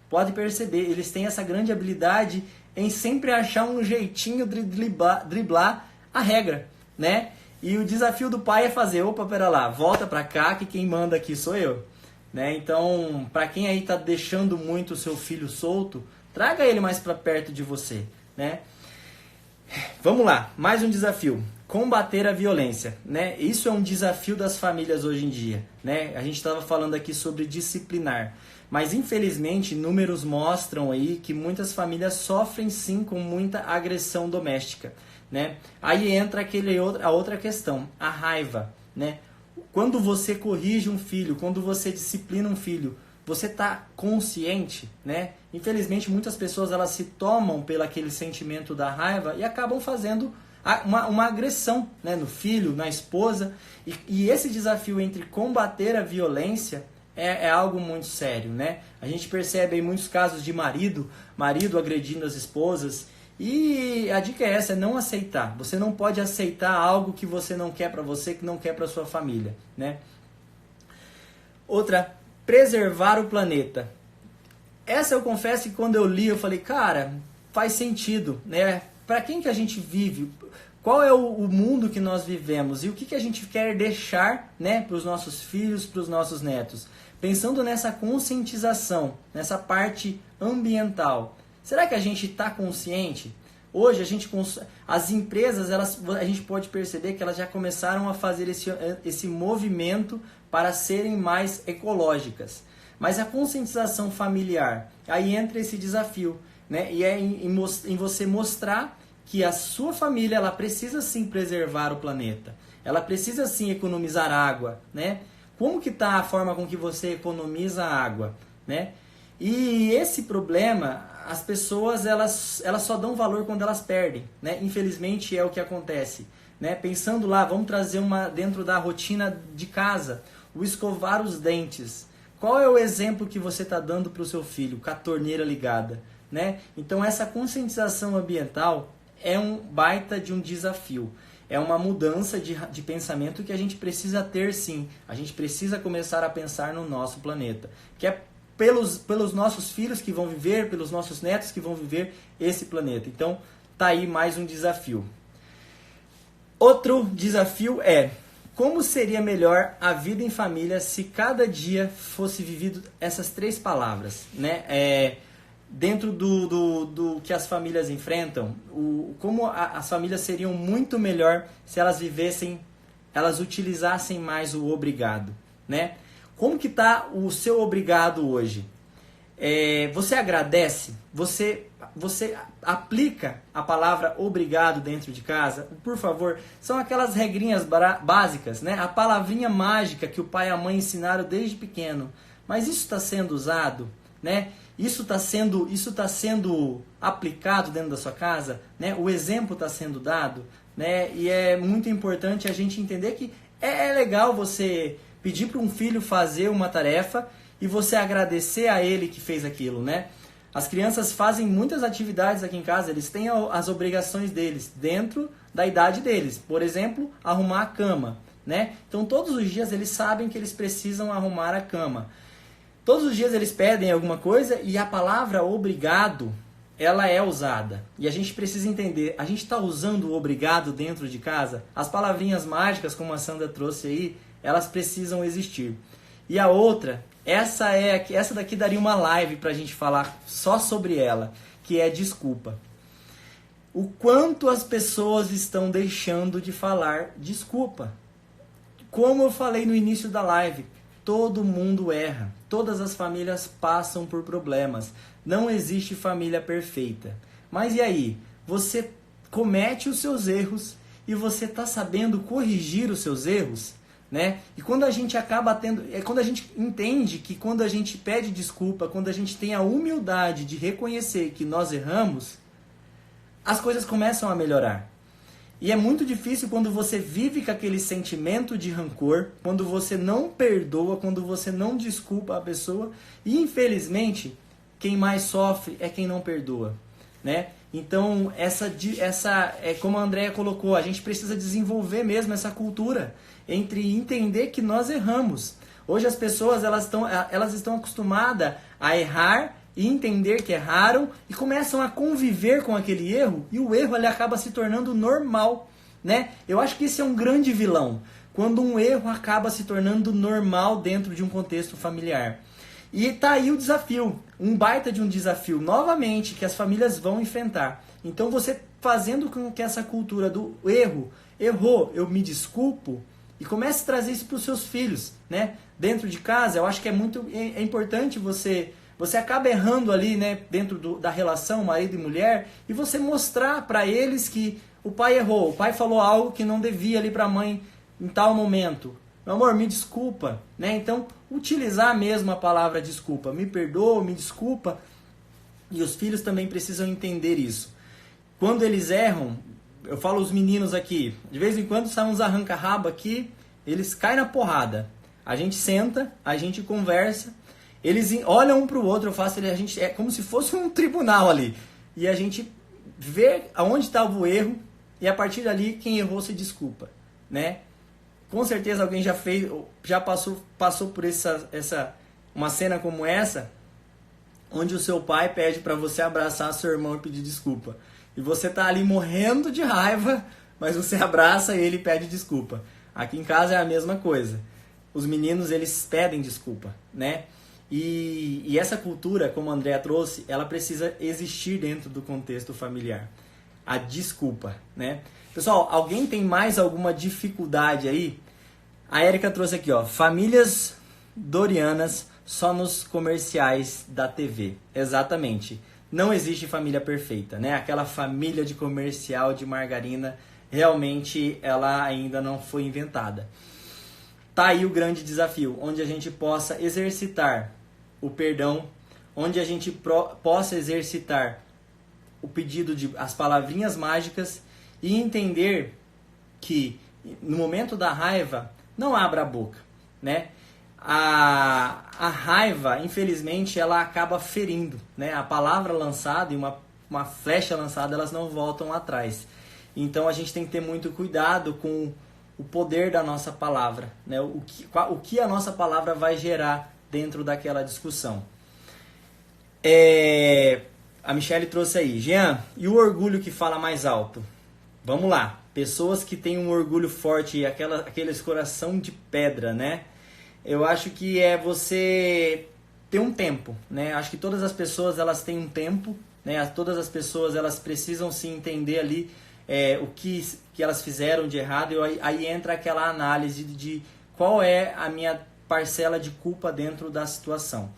pode perceber, eles têm essa grande habilidade em sempre achar um jeitinho de driblar a regra, né? E o desafio do pai é fazer, opa, pera lá, volta pra cá que quem manda aqui sou eu, né? Então, para quem aí tá deixando muito o seu filho solto, traga ele mais para perto de você, né? Vamos lá, mais um desafio. Combater a violência, né? Isso é um desafio das famílias hoje em dia, né? A gente estava falando aqui sobre disciplinar, mas infelizmente números mostram aí que muitas famílias sofrem sim com muita agressão doméstica, né? Aí entra a outra questão, a raiva, né? Quando você corrige um filho, quando você disciplina um filho, você está consciente, né? Infelizmente muitas pessoas elas se tomam pelo aquele sentimento da raiva e acabam fazendo uma agressão, né, no filho, na esposa, e esse desafio entre combater a violência é algo muito sério, né? A gente percebe aí muitos casos de marido agredindo as esposas, e a dica é essa, é não aceitar. Você não pode aceitar algo que você não quer para você, que não quer para sua família, né? Outra, preservar o planeta. Essa eu confesso que quando eu li, eu falei, cara, faz sentido, né? Para quem que a gente vive? Qual é o mundo que nós vivemos? E o que a gente quer deixar, né, para os nossos filhos, para os nossos netos? Pensando nessa conscientização, nessa parte ambiental. Será que a gente está consciente? Hoje as empresas, a gente pode perceber que elas já começaram a fazer esse movimento para serem mais ecológicas. Mas a conscientização familiar, aí entra esse desafio, né? E é em você mostrar que a sua família ela precisa sim preservar o planeta. Ela precisa sim economizar água, né? Como que está a forma com que você economiza a água, né? E esse problema, as pessoas elas só dão valor quando elas perdem, né? Infelizmente é o que acontece, né? Pensando lá, vamos trazer dentro da rotina de casa, o escovar os dentes. Qual é o exemplo que você está dando para o seu filho com a torneira ligada, né? Então essa conscientização ambiental é um baita de um desafio. É uma mudança de pensamento que a gente precisa ter sim. A gente precisa começar a pensar no nosso planeta, que é pelos nossos filhos que vão viver, pelos nossos netos que vão viver esse planeta. Então, tá aí mais um desafio. Outro desafio é, como seria melhor a vida em família se cada dia fosse vivido essas 3 palavras, né? Dentro do que as famílias enfrentam, como as famílias seriam muito melhor se elas utilizassem mais o obrigado, né? Como que está o seu obrigado hoje? Você agradece? Você aplica a palavra obrigado dentro de casa? Por favor, são aquelas regrinhas básicas, né? A palavrinha mágica que o pai e a mãe ensinaram desde pequeno. Mas isso está sendo usado, né? Isso está sendo aplicado dentro da sua casa, né? O exemplo está sendo dado, né? E é muito importante a gente entender que é legal você pedir para um filho fazer uma tarefa e você agradecer a ele que fez aquilo, né? As crianças fazem muitas atividades aqui em casa, eles têm as obrigações deles dentro da idade deles. Por exemplo, arrumar a cama, né? Então todos os dias eles sabem que eles precisam arrumar a cama. Todos os dias eles pedem alguma coisa e a palavra obrigado, ela é usada. E a gente precisa entender, a gente está usando o obrigado dentro de casa? As palavrinhas mágicas, como a Sandra trouxe aí, elas precisam existir. E a outra, essa daqui daria uma live para a gente falar só sobre ela, que é desculpa. O quanto as pessoas estão deixando de falar desculpa. Como eu falei no início da live, todo mundo erra. Todas as famílias passam por problemas. Não existe família perfeita. Mas e aí? Você comete os seus erros e você está sabendo corrigir os seus erros? Né? E quando a gente quando a gente entende que quando a gente pede desculpa, quando a gente tem a humildade de reconhecer que nós erramos, as coisas começam a melhorar. E é muito difícil quando você vive com aquele sentimento de rancor, quando você não perdoa, quando você não desculpa a pessoa. E infelizmente, quem mais sofre é quem não perdoa, né? Então, essa é como a Andrea colocou, a gente precisa desenvolver mesmo essa cultura entre entender que nós erramos. Hoje as pessoas elas estão acostumadas a errar e entender que erraram e começam a conviver com aquele erro e o erro ele acaba se tornando normal, né? Eu acho que esse é um grande vilão, quando um erro acaba se tornando normal dentro de um contexto familiar. E tá aí o desafio, um baita de um desafio, novamente, que as famílias vão enfrentar. Então você fazendo com que essa cultura do errou, eu me desculpo, e comece a trazer isso para os seus filhos, né? Dentro de casa, eu acho que é importante você acaba errando ali, né, dentro da relação marido e mulher, e você mostrar para eles que o pai errou, o pai falou algo que não devia ali para a mãe em tal momento. Meu amor, me desculpa, né? Então, utilizar mesmo a palavra desculpa. Me perdoa, me desculpa. E os filhos também precisam entender isso. Quando eles erram, eu falo os meninos aqui, de vez em quando saem uns arranca-rabo aqui, eles caem na porrada. A gente senta, a gente conversa, eles olham um para o outro, é como se fosse um tribunal ali. E a gente vê aonde estava o erro e a partir dali quem errou se desculpa, né? Com certeza alguém já passou por uma cena como essa, onde o seu pai pede para você abraçar seu irmão e pedir desculpa. E você tá ali morrendo de raiva, mas você abraça e ele pede desculpa. Aqui em casa é a mesma coisa. Os meninos, eles pedem desculpa, né? E essa cultura, como a Andrea trouxe, ela precisa existir dentro do contexto familiar. A desculpa, né? Pessoal, alguém tem mais alguma dificuldade aí? A Érica trouxe aqui, ó, famílias dorianas só nos comerciais da TV. Exatamente. Não existe família perfeita, né? Aquela família de comercial de margarina, realmente ela ainda não foi inventada. Tá aí o grande desafio, onde a gente possa exercitar o perdão, onde a gente possa exercitar o pedido de as palavrinhas mágicas e entender que no momento da raiva não abra a boca, né? A raiva, infelizmente, ela acaba ferindo, né? A palavra lançada e uma flecha lançada, elas não voltam atrás. Então a gente tem que ter muito cuidado com o poder da nossa palavra, né? O que a nossa palavra vai gerar dentro daquela discussão. A Michelle trouxe aí, Jean, e o orgulho que fala mais alto? Vamos lá, pessoas que têm um orgulho forte e aqueles coração de pedra, né? Eu acho que é você ter um tempo, né? Acho que todas as pessoas, elas têm um tempo, né? Todas as pessoas, elas precisam se entender ali o que elas fizeram de errado, e aí entra aquela análise de qual é a minha parcela de culpa dentro da situação.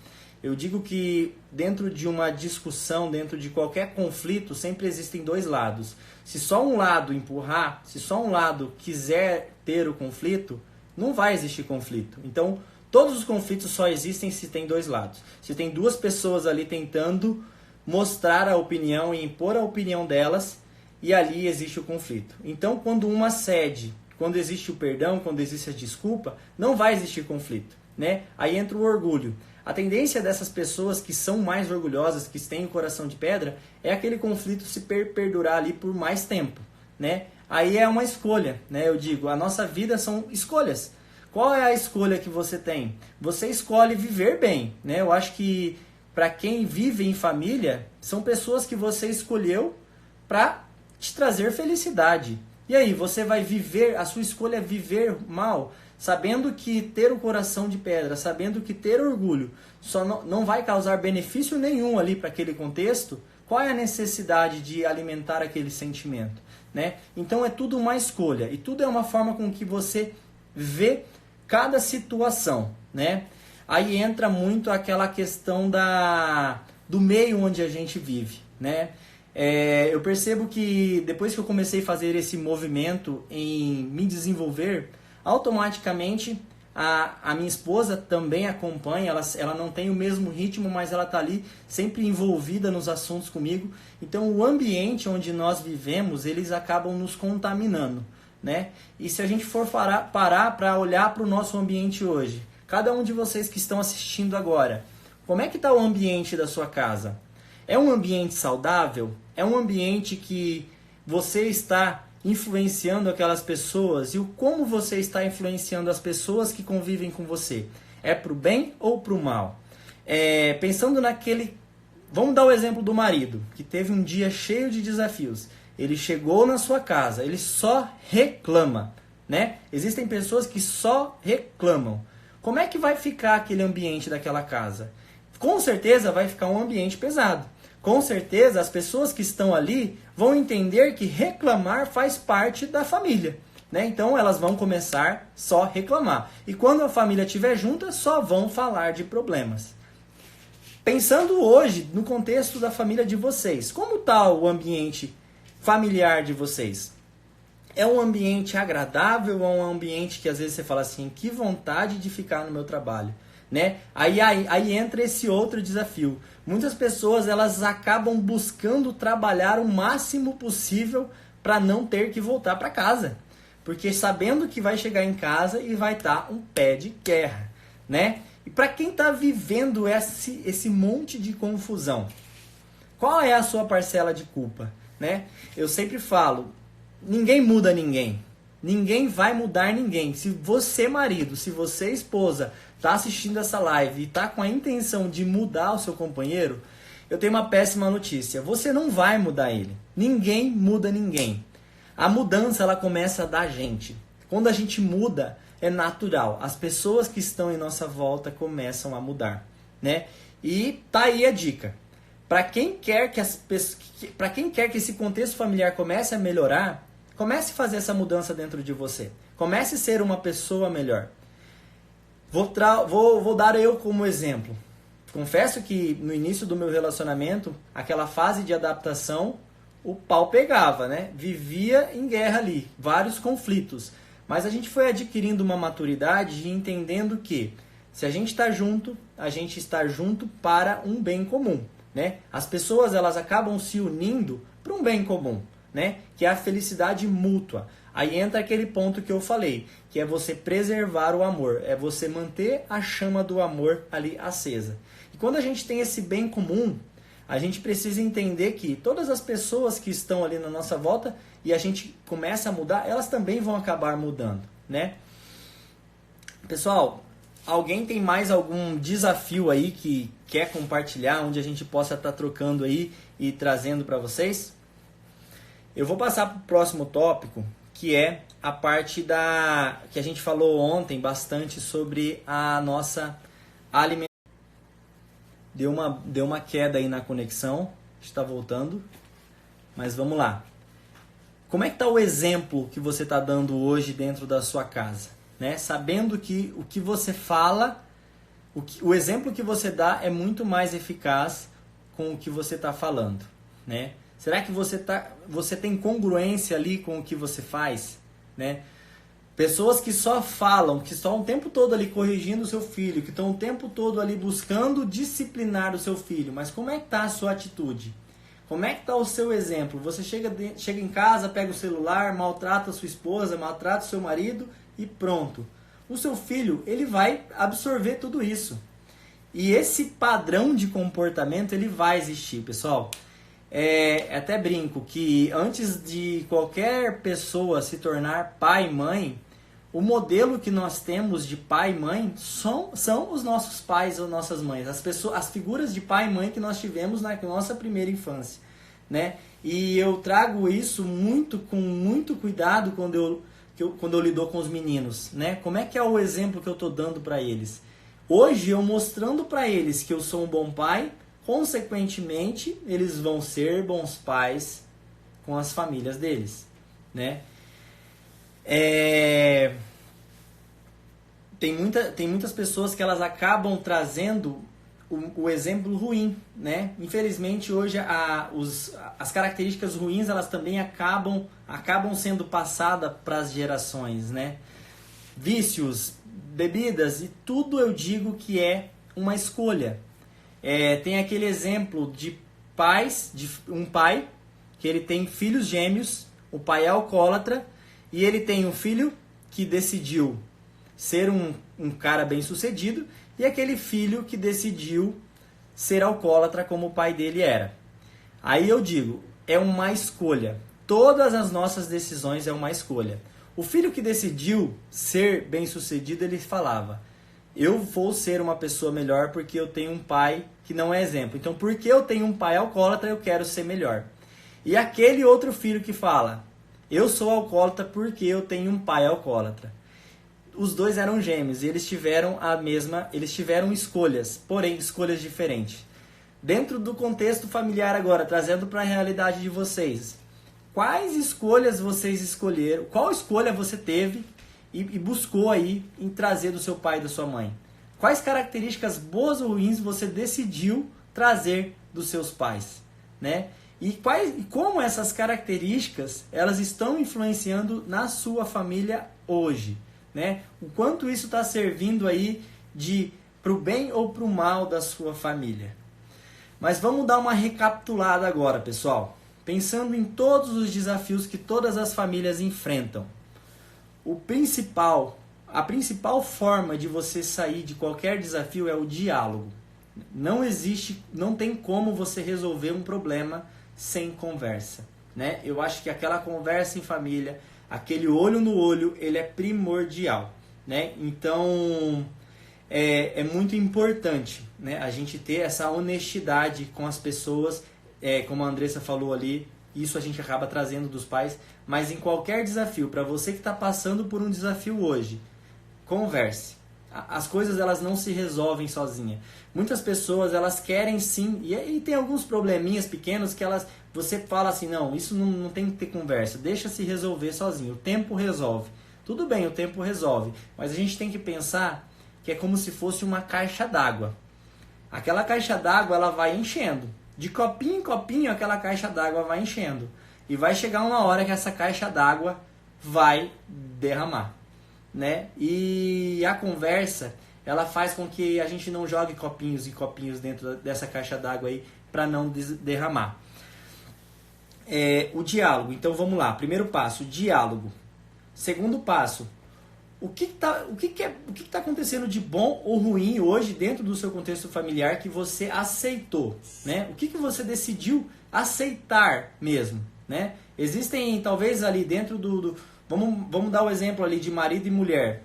Eu digo que dentro de uma discussão, dentro de qualquer conflito, sempre existem dois lados. Se só um lado empurrar, se só um lado quiser ter o conflito, não vai existir conflito. Então, todos os conflitos só existem se tem dois lados. Se tem duas pessoas ali tentando mostrar a opinião e impor a opinião delas, e ali existe o conflito. Então, quando uma cede, quando existe o perdão, quando existe a desculpa, não vai existir conflito, né? Aí entra o orgulho. A tendência dessas pessoas que são mais orgulhosas, que têm o coração de pedra, é aquele conflito se perdurar ali por mais tempo, né? Aí é uma escolha, né? Eu digo, a nossa vida são escolhas. Qual é a escolha que você tem? Você escolhe viver bem, né? Eu acho que para quem vive em família, são pessoas que você escolheu para te trazer felicidade. E aí, você vai viver, a sua escolha é viver mal, sabendo que ter o coração de pedra, sabendo que ter orgulho só não vai causar benefício nenhum ali para aquele contexto. Qual é a necessidade de alimentar aquele sentimento, né? Então é tudo uma escolha e tudo é uma forma com que você vê cada situação, né? Aí entra muito aquela questão do meio onde a gente vive, né? Eu percebo que depois que eu comecei a fazer esse movimento em me desenvolver, automaticamente a minha esposa também acompanha, ela não tem o mesmo ritmo, mas ela está ali sempre envolvida nos assuntos comigo. Então o ambiente onde nós vivemos, eles acabam nos contaminando, né? E se a gente for parar para olhar para o nosso ambiente hoje, cada um de vocês que estão assistindo agora, como é que está o ambiente da sua casa? É um ambiente saudável? É um ambiente que você está influenciando aquelas pessoas? E como você está influenciando as pessoas que convivem com você? É para o bem ou para o mal? Pensando naquele... Vamos dar o exemplo do marido, que teve um dia cheio de desafios. Ele chegou na sua casa, ele só reclama, né? Existem pessoas que só reclamam. Como é que vai ficar aquele ambiente daquela casa? Com certeza vai ficar um ambiente pesado. Com certeza as pessoas que estão ali vão entender que reclamar faz parte da família, né? Então elas vão começar só a reclamar. E quando a família estiver junta, só vão falar de problemas. Pensando hoje no contexto da família de vocês, como está o ambiente familiar de vocês? É um ambiente agradável ou é um ambiente que às vezes você fala assim, que vontade de ficar no meu trabalho, né? Aí entra esse outro desafio. Muitas pessoas elas acabam buscando trabalhar o máximo possível para não ter que voltar para casa, porque sabendo que vai chegar em casa e vai estar um pé de guerra, né? E para quem está vivendo esse monte de confusão, qual é a sua parcela de culpa, né? Eu sempre falo, ninguém muda ninguém. Ninguém vai mudar ninguém. Se você, marido, se você, esposa, está assistindo essa live e está com a intenção de mudar o seu companheiro, eu tenho uma péssima notícia. Você não vai mudar ele. Ninguém muda ninguém. A mudança, ela começa da gente. Quando a gente muda, é natural. As pessoas que estão em nossa volta começam a mudar, né? E tá aí a dica. Para quem quer que esse contexto familiar comece a melhorar, comece a fazer essa mudança dentro de você. Comece a ser uma pessoa melhor. Vou dar eu como exemplo. Confesso que no início do meu relacionamento, aquela fase de adaptação, o pau pegava, né? Vivia em guerra ali, vários conflitos. Mas a gente foi adquirindo uma maturidade e entendendo que se a gente está junto, a gente está junto para um bem comum, né? As pessoas elas acabam se unindo para um bem comum, né? Que é a felicidade mútua. Aí entra aquele ponto que eu falei, que é você preservar o amor, é você manter a chama do amor ali acesa. E quando a gente tem esse bem comum, a gente precisa entender que todas as pessoas que estão ali na nossa volta e a gente começa a mudar, elas também vão acabar mudando, né? Pessoal, alguém tem mais algum desafio aí que quer compartilhar, onde a gente possa estar trocando aí e trazendo para vocês? Eu vou passar para o próximo tópico, que é a parte que a gente falou ontem bastante sobre a nossa alimentação. Deu uma queda aí na conexão, está voltando, mas vamos lá. Como é que está o exemplo que você está dando hoje dentro da sua casa? Né? Sabendo que o que você fala, o exemplo que você dá é muito mais eficaz com o que você está falando, né? Será que você tem congruência ali com o que você faz, né? Pessoas que só falam, que estão o tempo todo ali corrigindo o seu filho, que estão o tempo todo ali buscando disciplinar o seu filho, mas como é que está a sua atitude? Como é que está o seu exemplo? Você chega em casa, pega o celular, maltrata a sua esposa, maltrata o seu marido e pronto. O seu filho, ele vai absorver tudo isso. E esse padrão de comportamento, ele vai existir, pessoal. Até brinco que antes de qualquer pessoa se tornar pai e mãe, o modelo que nós temos de pai e mãe são os nossos pais ou nossas mães, as figuras de pai e mãe que nós tivemos na nossa primeira infância, né? E eu trago isso com muito cuidado quando eu lido com os meninos, né? Como é que é o exemplo que eu estou dando para eles? Hoje, eu mostrando para eles que eu sou um bom pai, consequentemente, eles vão ser bons pais com as famílias deles, né? Tem muitas pessoas que elas acabam trazendo o exemplo ruim, né? Infelizmente, hoje, as características ruins, elas também acabam sendo passadas para as gerações, né? Vícios, bebidas, e tudo eu digo que é uma escolha. Tem aquele exemplo de um pai que ele tem filhos gêmeos, o pai é alcoólatra e ele tem um filho que decidiu ser um cara bem sucedido e aquele filho que decidiu ser alcoólatra como o pai dele era. Aí eu digo, é uma escolha. Todas as nossas decisões é uma escolha. O filho que decidiu ser bem-sucedido, ele falava, eu vou ser uma pessoa melhor porque eu tenho um pai que não é exemplo. Então, porque eu tenho um pai alcoólatra, eu quero ser melhor. E aquele outro filho que fala, eu sou alcoólatra porque eu tenho um pai alcoólatra. Os dois eram gêmeos e eles tiveram escolhas, porém escolhas diferentes. Dentro do contexto familiar agora, trazendo para a realidade de vocês, quais escolhas vocês escolheram? Qual escolha você teve e buscou aí em trazer do seu pai e da sua mãe? Quais características boas ou ruins você decidiu trazer dos seus pais, né? E como essas características elas estão influenciando na sua família hoje, né? O quanto isso está servindo aí para o bem ou para o mal da sua família. Mas vamos dar uma recapitulada agora, pessoal. Pensando em todos os desafios que todas as famílias enfrentam. A principal forma de você sair de qualquer desafio é o diálogo. Não tem como você resolver um problema sem conversa, né? Eu acho que aquela conversa em família, aquele olho no olho, ele é primordial, né? Então, é muito importante, né, a gente ter essa honestidade com as pessoas, como a Andressa falou ali, isso a gente acaba trazendo dos pais, mas em qualquer desafio, para você que está passando por um desafio hoje, converse. As coisas elas não se resolvem sozinha. Muitas pessoas elas querem sim, e tem alguns probleminhas pequenos que você fala assim, não, isso não tem que ter conversa, deixa se resolver sozinho, o tempo resolve. Tudo bem, o tempo resolve, mas a gente tem que pensar que é como se fosse uma caixa d'água. Aquela caixa d'água ela vai enchendo. De copinho em copinho, aquela caixa d'água vai enchendo. E vai chegar uma hora que essa caixa d'água vai derramar, né? E a conversa, ela faz com que a gente não jogue copinhos e copinhos dentro dessa caixa d'água aí para não derramar. O diálogo. Então vamos lá. Primeiro passo, diálogo. Segundo passo, o que está acontecendo de bom ou ruim hoje dentro do seu contexto familiar que você aceitou, né? O que você decidiu aceitar mesmo, né? Existem talvez ali dentro vamos dar o exemplo ali de marido e mulher.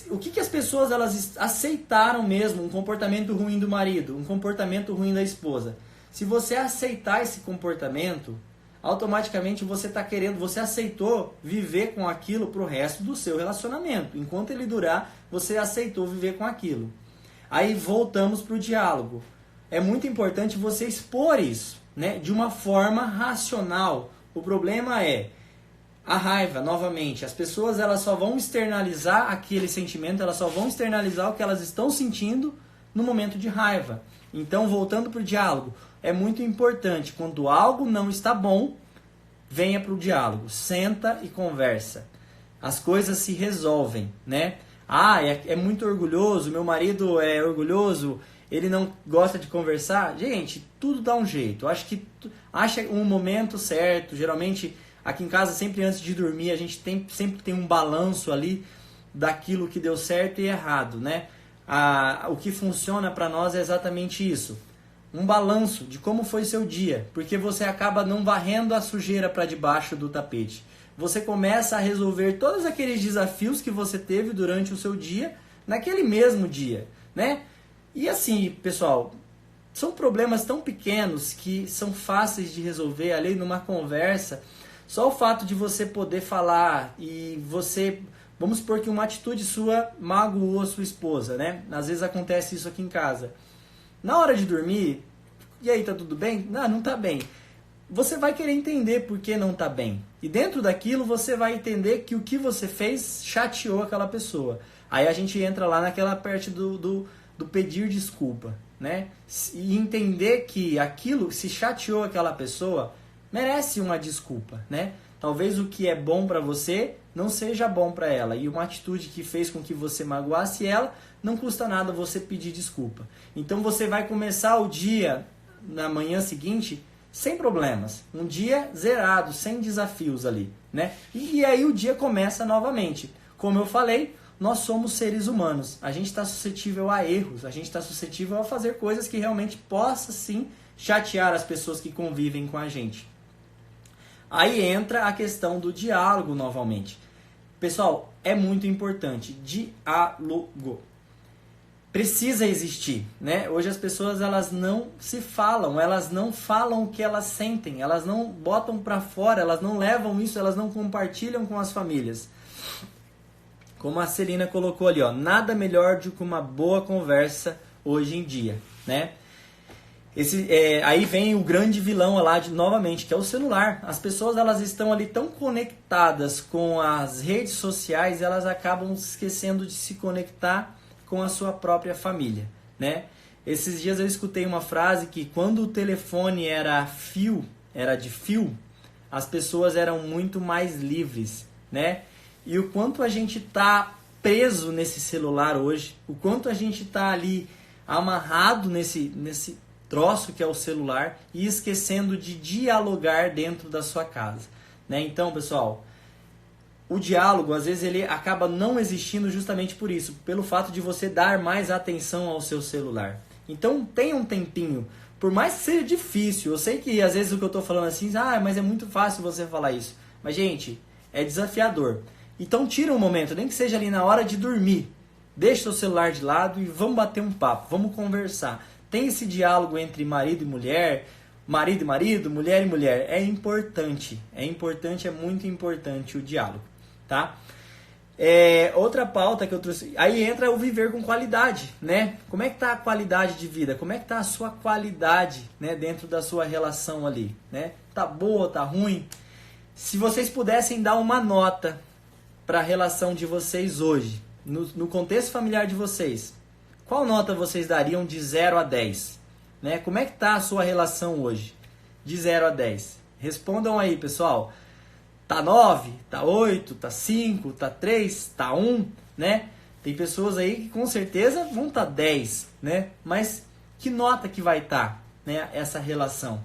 O que as pessoas elas aceitaram mesmo, um comportamento ruim do marido, um comportamento ruim da esposa. Se você aceitar esse comportamento, automaticamente você aceitou viver com aquilo pro resto do seu relacionamento. Enquanto ele durar, você aceitou viver com aquilo. Aí voltamos pro diálogo. É muito importante você expor isso, né, de uma forma racional. O problema é a raiva, novamente. As pessoas elas só vão externalizar aquele sentimento, elas só vão externalizar o que elas estão sentindo no momento de raiva. Então, voltando pro diálogo, é muito importante, quando algo não está bom, venha para o diálogo, senta e conversa. As coisas se resolvem, né? É muito orgulhoso, meu marido é orgulhoso, ele não gosta de conversar. Gente, tudo dá um jeito. Eu acho que acha um momento certo. Geralmente, aqui em casa, sempre antes de dormir, a gente sempre tem um balanço ali daquilo que deu certo e errado, né? O que funciona para nós é exatamente isso. Um balanço de como foi seu dia, porque você acaba não varrendo a sujeira para debaixo do tapete. Você começa a resolver todos aqueles desafios que você teve durante o seu dia, naquele mesmo dia, né? E assim, pessoal, são problemas tão pequenos que são fáceis de resolver ali numa conversa. Só o fato de você poder falar e você... Vamos supor que uma atitude sua magoou a sua esposa, né? Às vezes acontece isso aqui em casa. Na hora de dormir, e aí, tá tudo bem? Não tá bem. Você vai querer entender por que não tá bem. E dentro daquilo você vai entender que o que você fez chateou aquela pessoa. Aí a gente entra lá naquela parte do pedir desculpa, né? E entender que aquilo, se chateou aquela pessoa, merece uma desculpa, né? Talvez o que é bom para você não seja bom para ela. E uma atitude que fez com que você magoasse ela, não custa nada você pedir desculpa. Então você vai começar o dia, na manhã seguinte, sem problemas. Um dia zerado, sem desafios ali, né? E aí o dia começa novamente. Como eu falei, nós somos seres humanos. A gente está suscetível a erros. A gente está suscetível a fazer coisas que realmente possa sim chatear as pessoas que convivem com a gente. Aí entra a questão do diálogo novamente. Pessoal, é muito importante. Diálogo. Precisa existir, né? Hoje as pessoas elas não se falam, elas não falam o que elas sentem, elas não botam para fora, elas não levam isso, elas não compartilham com as famílias. Como a Celina colocou ali, ó, nada melhor do que uma boa conversa hoje em dia, né? Aí vem o grande vilão lá novamente, que é o celular. As pessoas elas estão ali tão conectadas com as redes sociais, elas acabam esquecendo de se conectar com a sua própria família, né? Esses dias eu escutei uma frase que quando o telefone era de fio, as pessoas eram muito mais livres, né? E o quanto a gente está preso nesse celular hoje, o quanto a gente está ali amarrado nesse troço que é o celular e esquecendo de dialogar dentro da sua casa, né? Então, pessoal, o diálogo, às vezes, ele acaba não existindo justamente por isso, pelo fato de você dar mais atenção ao seu celular. Então, tenha um tempinho, por mais que seja difícil, eu sei que às vezes o que eu estou falando assim, mas é muito fácil você falar isso, mas, gente, é desafiador. Então, tira um momento, nem que seja ali na hora de dormir, deixa o celular de lado e vamos bater um papo, vamos conversar. Tem esse diálogo entre marido e mulher, marido e marido, mulher e mulher. É importante, é muito importante o diálogo, tá? Outra pauta que eu trouxe, aí entra o viver com qualidade, né? Como é que tá a qualidade de vida? Como é que tá a sua qualidade, né, dentro da sua relação ali, né? Tá boa, tá ruim? Se vocês pudessem dar uma nota para a relação de vocês hoje, no contexto familiar de vocês, qual nota vocês dariam de 0 a 10? Né? Como é que está a sua relação hoje? De 0 a 10. Respondam aí, pessoal. Tá 9? Tá 8? Tá 5? Tá 3? Tá 1? Né? Tem pessoas aí que com certeza vão estar 10. Né? Mas que nota que vai estar, né, essa relação?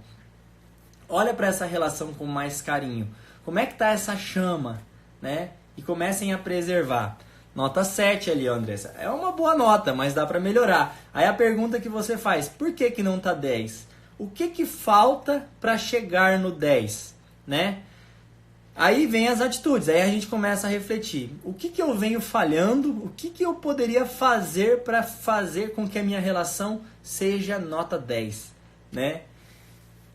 Olha para essa relação com mais carinho. Como é que está essa chama? Né? E comecem a preservar. Nota 7 ali, Andressa. É uma boa nota, mas dá para melhorar. Aí a pergunta que você faz, por que não tá 10? O que falta para chegar no 10? Né? Aí vem as atitudes, aí a gente começa a refletir. O que eu venho falhando? O que eu poderia fazer para fazer com que a minha relação seja nota 10? Né?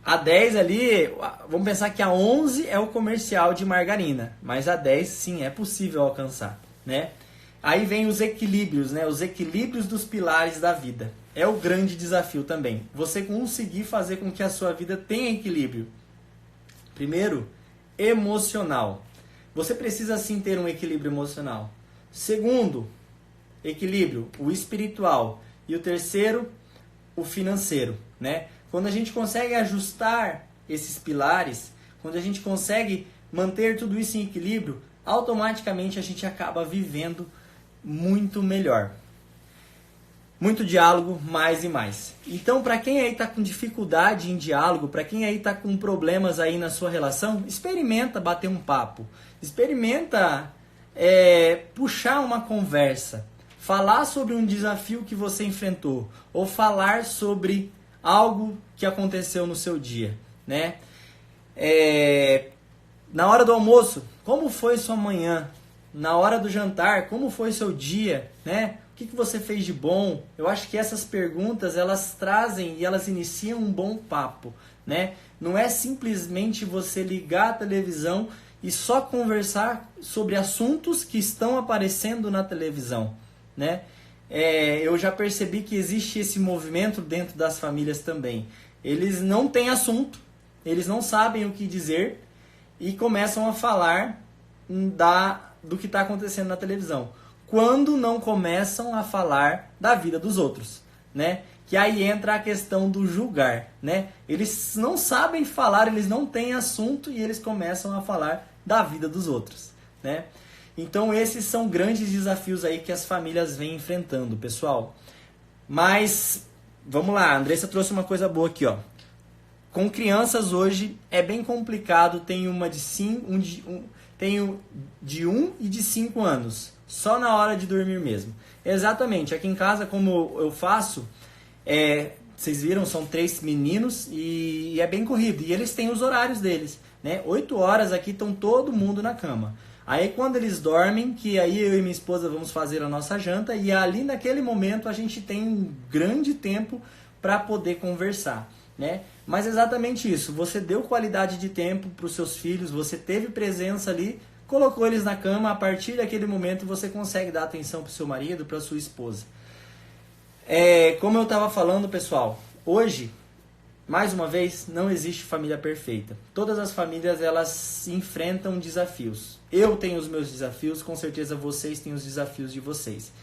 A 10 ali, vamos pensar que a 11 é o comercial de margarina, mas a 10 sim é possível alcançar, né? Aí vem os equilíbrios, né? Os equilíbrios dos pilares da vida. É o grande desafio também. Você conseguir fazer com que a sua vida tenha equilíbrio. Primeiro, emocional. Você precisa sim ter um equilíbrio emocional. Segundo, equilíbrio, o espiritual. E o terceiro, o financeiro, né? Quando a gente consegue ajustar esses pilares, quando a gente consegue manter tudo isso em equilíbrio, automaticamente a gente acaba vivendo muito melhor. Muito diálogo, mais e mais. Então, para quem aí está com dificuldade em diálogo, para quem aí está com problemas aí na sua relação, experimenta bater um papo. Experimenta puxar uma conversa. Falar sobre um desafio que você enfrentou. Ou falar sobre algo que aconteceu no seu dia, né? Na hora do almoço, como foi sua manhã? Na hora do jantar, como foi seu dia, né? O que você fez de bom? Eu acho que essas perguntas, elas trazem e elas iniciam um bom papo, né? Não é simplesmente você ligar a televisão e só conversar sobre assuntos que estão aparecendo na televisão, né? Eu já percebi que existe esse movimento dentro das famílias também. Eles não têm assunto, eles não sabem o que dizer e começam a falar do que está acontecendo na televisão. Quando não começam a falar da vida dos outros, né? Que aí entra a questão do julgar, né? Eles não sabem falar, eles não têm assunto e eles começam a falar da vida dos outros, né? Então esses são grandes desafios aí que as famílias vêm enfrentando, pessoal. Mas, vamos lá, a Andressa trouxe uma coisa boa aqui, ó. Com crianças hoje é bem complicado, tem uma tenho de 1 e de 5 anos, só na hora de dormir mesmo. Exatamente, aqui em casa, como eu faço, vocês viram, são 3 meninos e é bem corrido. E eles têm os horários deles, né? 8 horas aqui estão todo mundo na cama. Aí quando eles dormem, que aí eu e minha esposa vamos fazer a nossa janta, e ali naquele momento a gente tem um grande tempo para poder conversar, né? Mas exatamente isso, você deu qualidade de tempo para os seus filhos, você teve presença ali, colocou eles na cama, a partir daquele momento você consegue dar atenção para o seu marido, para a sua esposa. Como eu estava falando, pessoal, hoje, mais uma vez, não existe família perfeita. Todas as famílias, elas enfrentam desafios. Eu tenho os meus desafios, com certeza vocês têm os desafios de vocês.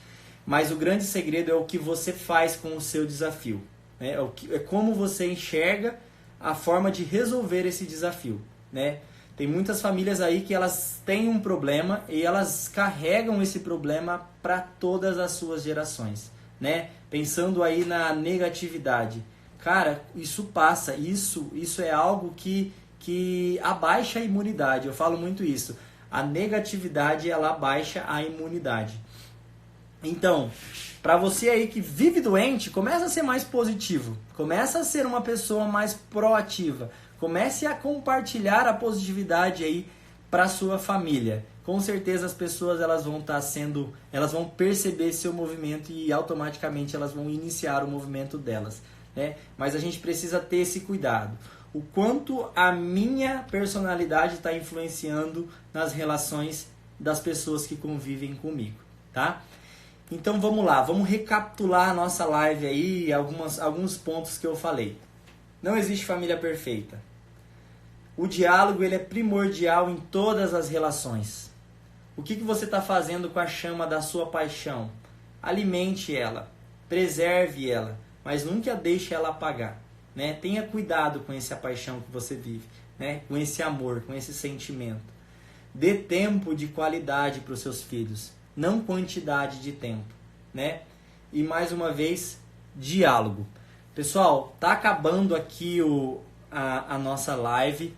Mas o grande segredo é o que você faz com o seu desafio. É como você enxerga a forma de resolver esse desafio, né? Tem muitas famílias aí que elas têm um problema e elas carregam esse problema para todas as suas gerações, né? Pensando aí na negatividade. Cara, isso passa, isso é algo que abaixa a imunidade. Eu falo muito isso. A negatividade, ela abaixa a imunidade. Então, para você aí que vive doente, começa a ser mais positivo. Começa a ser uma pessoa mais proativa. Comece a compartilhar a positividade aí para sua família. Com certeza as pessoas elas vão perceber seu movimento e automaticamente elas vão iniciar o movimento delas, né? Mas a gente precisa ter esse cuidado. O quanto a minha personalidade está influenciando nas relações das pessoas que convivem comigo, tá? Então vamos lá, vamos recapitular a nossa live aí, alguns pontos que eu falei. Não existe família perfeita. O diálogo ele é primordial em todas as relações. O que você está fazendo com a chama da sua paixão? Alimente ela, preserve ela, mas nunca deixe ela apagar, né? Tenha cuidado com essa paixão que você vive, né? Com esse amor, com esse sentimento. Dê tempo de qualidade para os seus filhos, não quantidade de tempo, né? E mais uma vez, diálogo. Pessoal, tá acabando aqui a nossa live.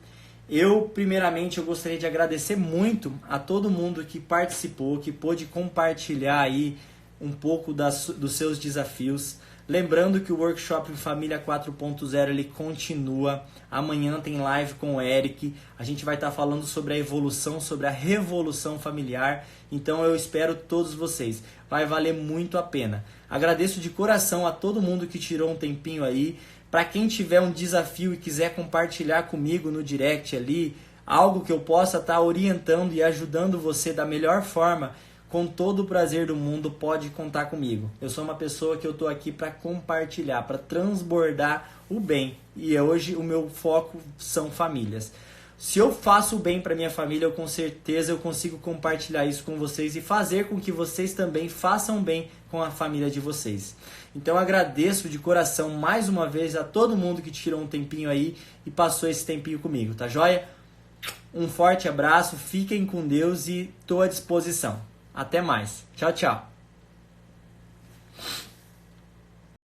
Primeiramente, eu gostaria de agradecer muito a todo mundo que participou, que pôde compartilhar aí um pouco dos seus desafios. Lembrando que o Workshop Família 4.0 ele continua. Amanhã tem live com o Eric. A gente vai estar falando sobre a evolução, sobre a revolução familiar. Então eu espero todos vocês. Vai valer muito a pena. Agradeço de coração a todo mundo que tirou um tempinho aí. Para quem tiver um desafio e quiser compartilhar comigo no direct ali, algo que eu possa estar orientando e ajudando você da melhor forma, com todo o prazer do mundo, pode contar comigo. Eu sou uma pessoa que eu estou aqui para compartilhar, para transbordar o bem. E hoje o meu foco são famílias. Se eu faço o bem para minha família, com certeza eu consigo compartilhar isso com vocês e fazer com que vocês também façam bem com a família de vocês. Então agradeço de coração mais uma vez a todo mundo que tirou um tempinho aí e passou esse tempinho comigo, tá joia? Um forte abraço, fiquem com Deus e estou à disposição. Até mais. Tchau, tchau.